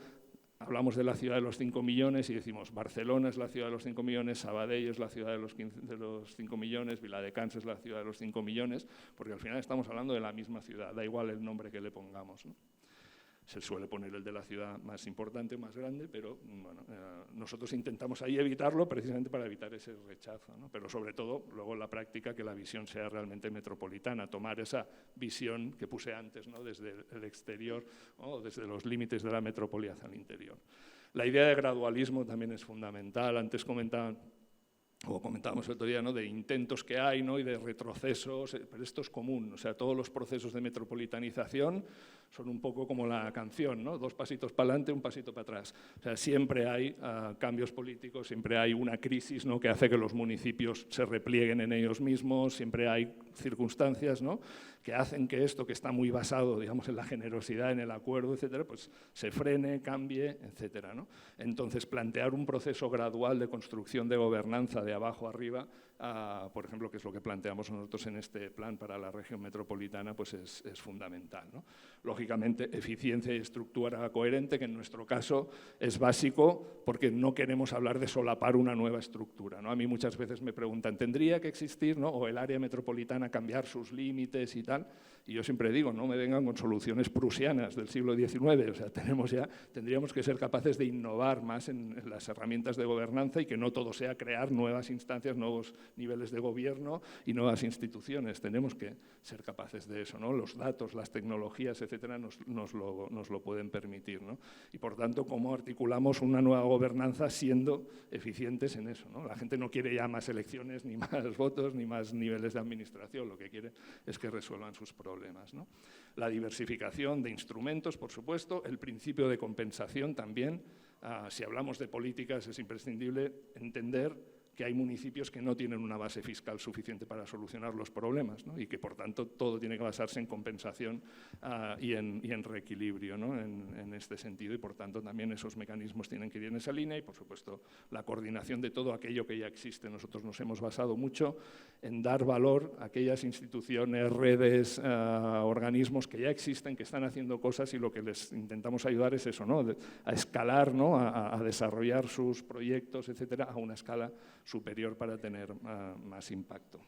hablamos de la ciudad de los 5 millones y decimos Barcelona es la ciudad de los 5 millones, Sabadell es la ciudad de los 5 millones, Viladecans es la ciudad de los 5 millones, porque al final estamos hablando de la misma ciudad, da igual el nombre que le pongamos, ¿no? Se suele poner el de la ciudad más importante, más grande, pero bueno, nosotros intentamos ahí evitarlo precisamente para evitar ese rechazo, ¿no? Pero sobre todo, luego en la práctica, que la visión sea realmente metropolitana, tomar esa visión que puse antes, ¿no? Desde el exterior, ¿no? Desde los límites de la metrópoli hacia el interior. La idea de gradualismo también es fundamental. Antes comentábamos el otro día, ¿no? De intentos que hay, ¿no? Y de retrocesos, pero esto es común, o sea, todos los procesos de metropolitanización son un poco como la canción, ¿no? 2 pasitos para adelante, 1 pasito para atrás. O sea, siempre hay cambios políticos, siempre hay una crisis, ¿no? Que hace que los municipios se replieguen en ellos mismos, siempre hay circunstancias, ¿no? Que hacen que esto, que está muy basado, digamos, en la generosidad, en el acuerdo, etcétera, pues se frene, cambie, etcétera, ¿no? Entonces, plantear un proceso gradual de construcción de gobernanza de abajo arriba, por ejemplo, que es lo que planteamos nosotros en este plan para la región metropolitana, pues es fundamental, ¿no? Lógicamente, eficiencia y estructura coherente, que en nuestro caso es básico porque no queremos hablar de solapar una nueva estructura, ¿no? A mí muchas veces me preguntan, ¿tendría que existir, ¿no? O el área metropolitana cambiar sus límites y tal? Y yo siempre digo, no me vengan con soluciones prusianas del siglo XIX, o sea, tendríamos que ser capaces de innovar más en las herramientas de gobernanza y que no todo sea crear nuevas instancias, nuevos niveles de gobierno y nuevas instituciones. Tenemos que ser capaces de eso, ¿no? Los datos, las tecnologías, etcétera, nos lo pueden permitir, ¿no? Y por tanto, ¿cómo articulamos una nueva gobernanza siendo eficientes en eso, ¿no? La gente no quiere ya más elecciones, ni más votos, ni más niveles de administración, lo que quiere es que resuelvan sus problemas, ¿no? La diversificación de instrumentos, por supuesto, el principio de compensación también. Si hablamos de políticas, es imprescindible entender que hay municipios que no tienen una base fiscal suficiente para solucionar los problemas, ¿no? Y que, por tanto, todo tiene que basarse en compensación y en reequilibrio, ¿no? En este sentido, y por tanto también esos mecanismos tienen que ir en esa línea y, por supuesto, la coordinación de todo aquello que ya existe. Nosotros nos hemos basado mucho en dar valor a aquellas instituciones, redes, organismos que ya existen, que están haciendo cosas y lo que les intentamos ayudar es eso, ¿no? A escalar, ¿no? A desarrollar sus proyectos, etcétera, a una escala superior para tener más impacto.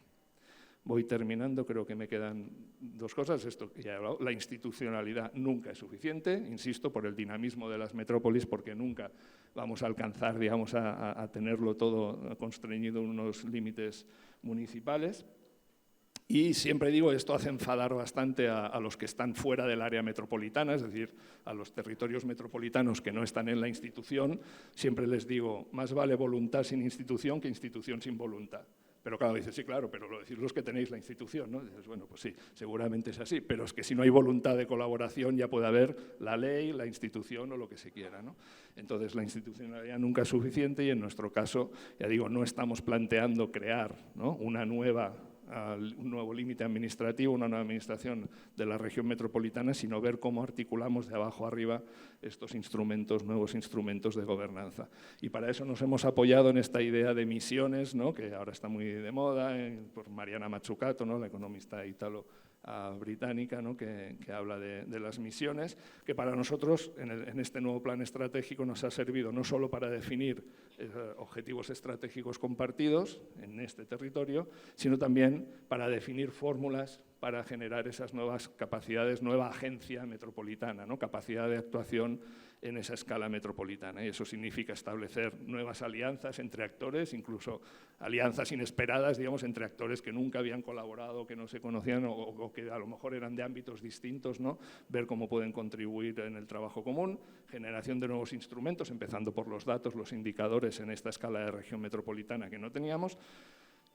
Voy terminando, creo que me quedan 2 cosas. Esto que ya he hablado, la institucionalidad nunca es suficiente, insisto, por el dinamismo de las metrópolis, porque nunca vamos a alcanzar, digamos, a tenerlo todo constreñido en unos límites municipales. Y siempre digo, esto hace enfadar bastante a los que están fuera del área metropolitana, es decir, a los territorios metropolitanos que no están en la institución. Siempre les digo, más vale voluntad sin institución que institución sin voluntad. Pero claro, dices, sí, claro, pero lo decís los que tenéis la institución, ¿no? Dices, bueno, pues sí, seguramente es así, pero es que si no hay voluntad de colaboración ya puede haber la ley, la institución o lo que se quiera, ¿no? Entonces la institucionalidad nunca es suficiente y en nuestro caso, ya digo, no estamos planteando crear, ¿no? Una nueva un nuevo límite administrativo, una nueva administración de la región metropolitana, sino ver cómo articulamos de abajo arriba estos instrumentos, nuevos instrumentos de gobernanza. Y para eso nos hemos apoyado en esta idea de misiones, ¿no?, que ahora está muy de moda, por Mariana Mazzucato, ¿no?, la economista británica, ¿no?, que habla de las misiones, que para nosotros en este nuevo plan estratégico nos ha servido no solo para definir objetivos estratégicos compartidos en este territorio, sino también para definir fórmulas para generar esas nuevas capacidades, nueva agencia metropolitana, ¿no?, capacidad de actuación en esa escala metropolitana. Y eso significa establecer nuevas alianzas entre actores, incluso alianzas inesperadas, digamos, entre actores que nunca habían colaborado, que no se conocían o que a lo mejor eran de ámbitos distintos, ¿no?, ver cómo pueden contribuir en el trabajo común, generación de nuevos instrumentos, empezando por los datos, los indicadores en esta escala de región metropolitana que no teníamos,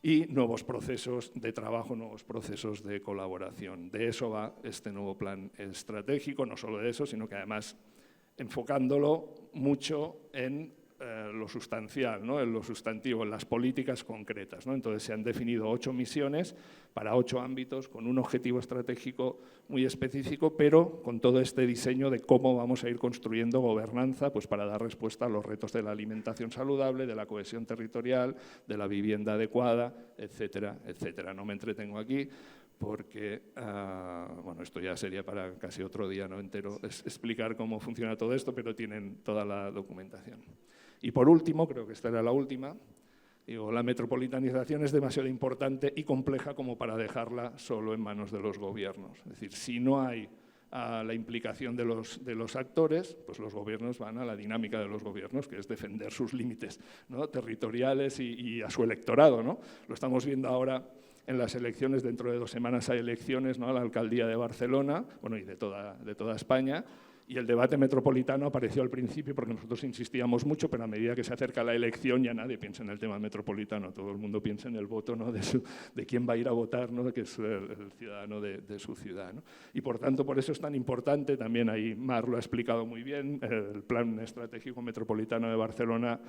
y nuevos procesos de trabajo, nuevos procesos de colaboración. De eso va este nuevo plan estratégico, no solo de eso, sino que además enfocándolo mucho en lo sustancial, ¿no?, en lo sustantivo, en las políticas concretas, ¿no? Entonces se han definido 8 misiones para 8 ámbitos con un objetivo estratégico muy específico, pero con todo este diseño de cómo vamos a ir construyendo gobernanza, pues para dar respuesta a los retos de la alimentación saludable, de la cohesión territorial, de la vivienda adecuada, etcétera, etcétera. No me entretengo aquí, porque, bueno, esto ya sería para casi otro día, ¿no?, entero, explicar cómo funciona todo esto, pero tienen toda la documentación. Y por último, creo que esta era la última, digo, la metropolitanización es demasiado importante y compleja como para dejarla solo en manos de los gobiernos. Es decir, si no hay la implicación de los actores, pues los gobiernos van a la dinámica de los gobiernos, que es defender sus límites, ¿no?, territoriales y a su electorado, ¿no? Lo estamos viendo ahora en las elecciones. Dentro de 2 semanas hay elecciones, ¿no?, a la alcaldía de Barcelona, bueno, y de toda España. Y el debate metropolitano apareció al principio porque nosotros insistíamos mucho, pero a medida que se acerca la elección ya nadie piensa en el tema metropolitano, todo el mundo piensa en el voto, ¿no?, de quién va a ir a votar, ¿no?, que es el ciudadano de su ciudad, ¿no? Y por tanto, por eso es tan importante, también ahí Mar lo ha explicado muy bien, el Plan Estratégico Metropolitano de Barcelona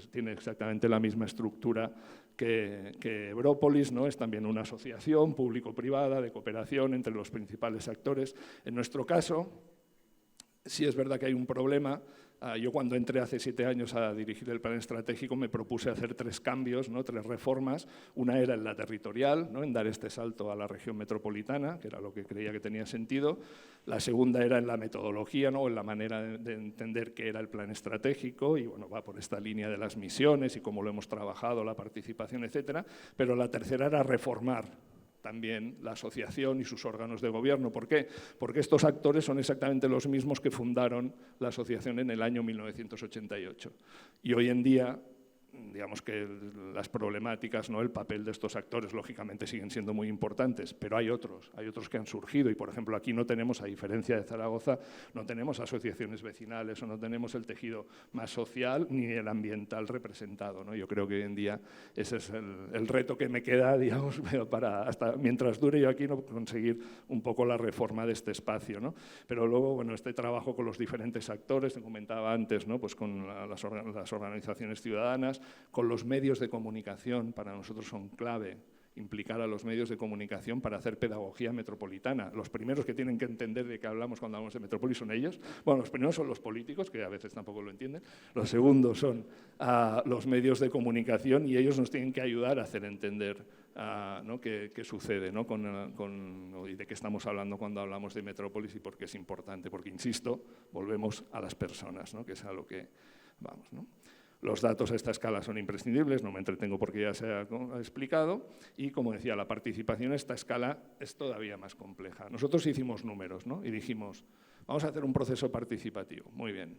tiene exactamente la misma estructura que Európolis, ¿no? Es también una asociación público-privada de cooperación entre los principales actores. En nuestro caso, sí es verdad que hay un problema. Yo cuando entré hace 7 años a dirigir el plan estratégico me propuse hacer 3 cambios, ¿no?, 3 reformas. Una era en la territorial, ¿no?, en dar este salto a la región metropolitana, que era lo que creía que tenía sentido. La segunda era en la metodología, ¿no?, en la manera de entender qué era el plan estratégico, y bueno, va por esta línea de las misiones y cómo lo hemos trabajado, la participación, etcétera. Pero la tercera era reformar también la asociación y sus órganos de gobierno. ¿Por qué? Porque estos actores son exactamente los mismos que fundaron la asociación en el año 1988. Y hoy en día, digamos que las problemáticas, ¿no?, el papel de estos actores, lógicamente, siguen siendo muy importantes, pero hay otros que han surgido. Y, por ejemplo, aquí no tenemos, a diferencia de Zaragoza, no tenemos asociaciones vecinales o no tenemos el tejido más social ni el ambiental representado, ¿no? Yo creo que hoy en día ese es el reto que me queda, digamos, para hasta mientras dure yo aquí, no conseguir un poco la reforma de este espacio, ¿no? Pero luego, bueno, este trabajo con los diferentes actores, te comentaba antes, ¿no?, pues con las organizaciones ciudadanas, con los medios de comunicación, para nosotros son clave implicar a los medios de comunicación para hacer pedagogía metropolitana. Los primeros que tienen que entender de qué hablamos cuando hablamos de metrópolis son ellos. Bueno, los primeros son los políticos, que a veces tampoco lo entienden. Los segundos son los medios de comunicación, y ellos nos tienen que ayudar a hacer entender, ¿no?, qué sucede, ¿no?, y de qué estamos hablando cuando hablamos de metrópolis y por qué es importante. Porque, insisto, volvemos a las personas, ¿no?, que es a lo que vamos, ¿no? Los datos a esta escala son imprescindibles, no me entretengo porque ya se ha explicado, y como decía, la participación a esta escala es todavía más compleja. Nosotros hicimos números, ¿no?, y dijimos, vamos a hacer un proceso participativo. Muy bien.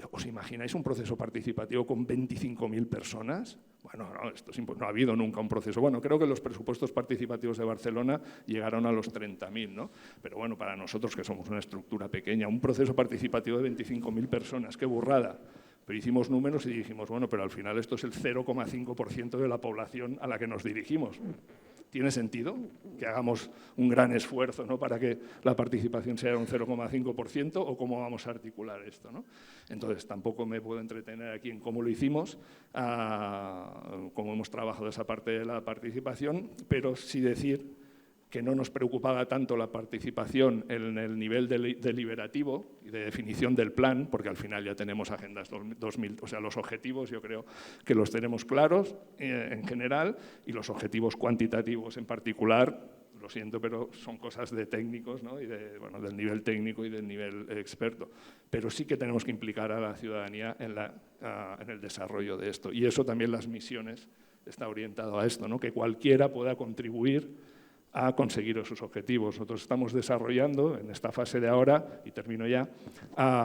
¿Os imagináis un proceso participativo con 25.000 personas? Bueno, no, no ha habido nunca un proceso. Bueno, creo que los presupuestos participativos de Barcelona llegaron a los 30.000, ¿no? Pero bueno, para nosotros, que somos una estructura pequeña, un proceso participativo de 25.000 personas, ¡qué burrada! Pero hicimos números y dijimos, bueno, pero al final esto es el 0,5% de la población a la que nos dirigimos. ¿Tiene sentido que hagamos un gran esfuerzo, ¿no?, para que la participación sea un 0,5% o cómo vamos a articular esto, ¿no? Entonces, tampoco me puedo entretener aquí en cómo lo hicimos, cómo hemos trabajado esa parte de la participación, pero sí decir que no nos preocupaba tanto la participación en el nivel deliberativo y de definición del plan, porque al final ya tenemos agendas 2000, o sea, los objetivos yo creo que los tenemos claros en general, y los objetivos cuantitativos en particular, lo siento, pero son cosas de técnicos, ¿no?, y del nivel técnico y del nivel experto. Pero sí que tenemos que implicar a la ciudadanía en el desarrollo de esto. Y eso también las misiones está orientado a esto, ¿no?, que cualquiera pueda contribuir a conseguir esos objetivos. Nosotros estamos desarrollando en esta fase de ahora, y termino ya,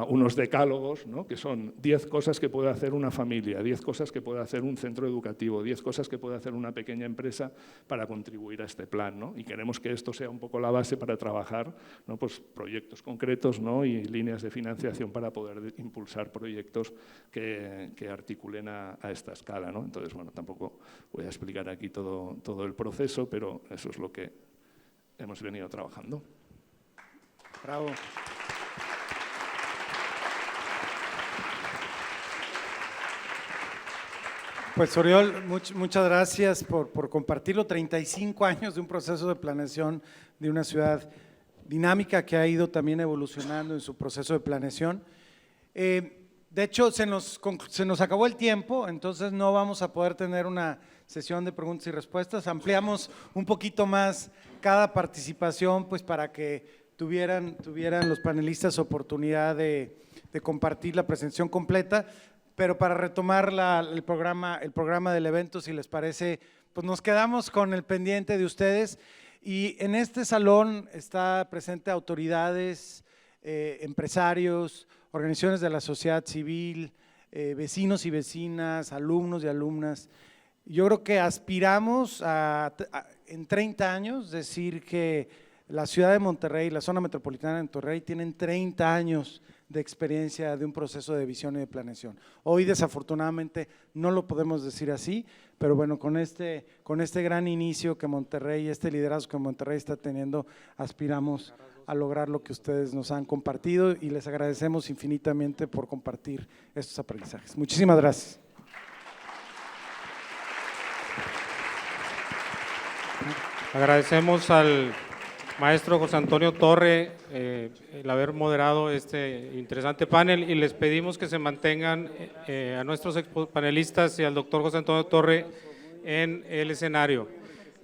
unos decálogos, ¿no?, que son 10 cosas que puede hacer una familia, 10 cosas que puede hacer un centro educativo, 10 cosas que puede hacer una pequeña empresa para contribuir a este plan, ¿no? Y queremos que esto sea un poco la base para trabajar, ¿no?, pues proyectos concretos, ¿no?, y líneas de financiación para poder impulsar proyectos que articulen a esta escala, ¿no? Entonces, bueno, tampoco voy a explicar aquí todo el proceso, pero eso es lo que hemos venido trabajando. Bravo. Pues Oriol, muchas gracias por compartirlo. 35 años de un proceso de planeación de una ciudad dinámica que ha ido también evolucionando en su proceso de planeación. De hecho, se nos acabó el tiempo, entonces no vamos a poder tener una sesión de preguntas y respuestas. Ampliamos un poquito más cada participación, pues para que tuvieran los panelistas oportunidad de compartir la presentación completa. Pero para retomar el programa del evento, si les parece, pues nos quedamos con el pendiente de ustedes. Y en este salón está presente autoridades, empresarios, organizaciones de la sociedad civil, vecinos y vecinas, alumnos y alumnas. Yo creo que aspiramos en 30 años decir que la ciudad de Monterrey, la zona metropolitana de Monterrey, tienen 30 años de experiencia de un proceso de visión y de planeación. Hoy desafortunadamente no lo podemos decir así, pero bueno, con este gran inicio que Monterrey, este liderazgo que Monterrey está teniendo, aspiramos a lograr lo que ustedes nos han compartido, y les agradecemos infinitamente por compartir estos aprendizajes. Muchísimas gracias. Agradecemos al maestro José Antonio Torre el haber moderado este interesante panel, y les pedimos que se mantengan a nuestros panelistas y al doctor José Antonio Torre en el escenario.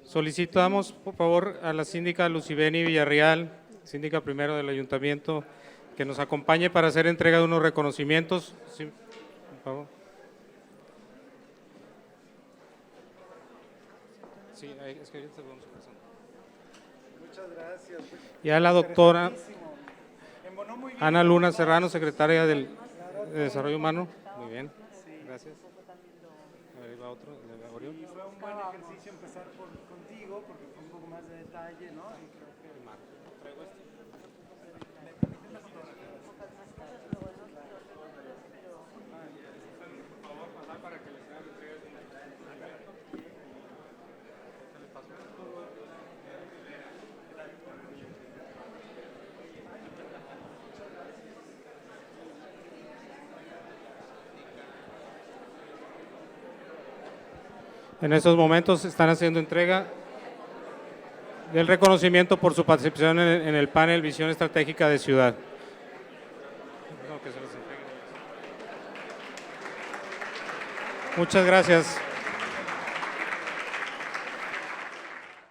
Solicitamos, por favor, a la síndica Lucibeni Villarreal, síndica primero del ayuntamiento, que nos acompañe para hacer entrega de unos reconocimientos. Sí, por favor. Sí, es que ahorita vamos a pasar. Muchas gracias. Y a la doctora Ana Luna Serrano, secretaria de Desarrollo Humano. Muy bien, gracias. Ahí va otro, Oriol. Y fue un buen ejercicio empezar contigo, porque fue un poco más de detalle, ¿no? Y creo que traigo Por favor, pasar para que les hagan entregas de En estos momentos están haciendo entrega del reconocimiento por su participación en el panel Visión Estratégica de Ciudad. Muchas gracias.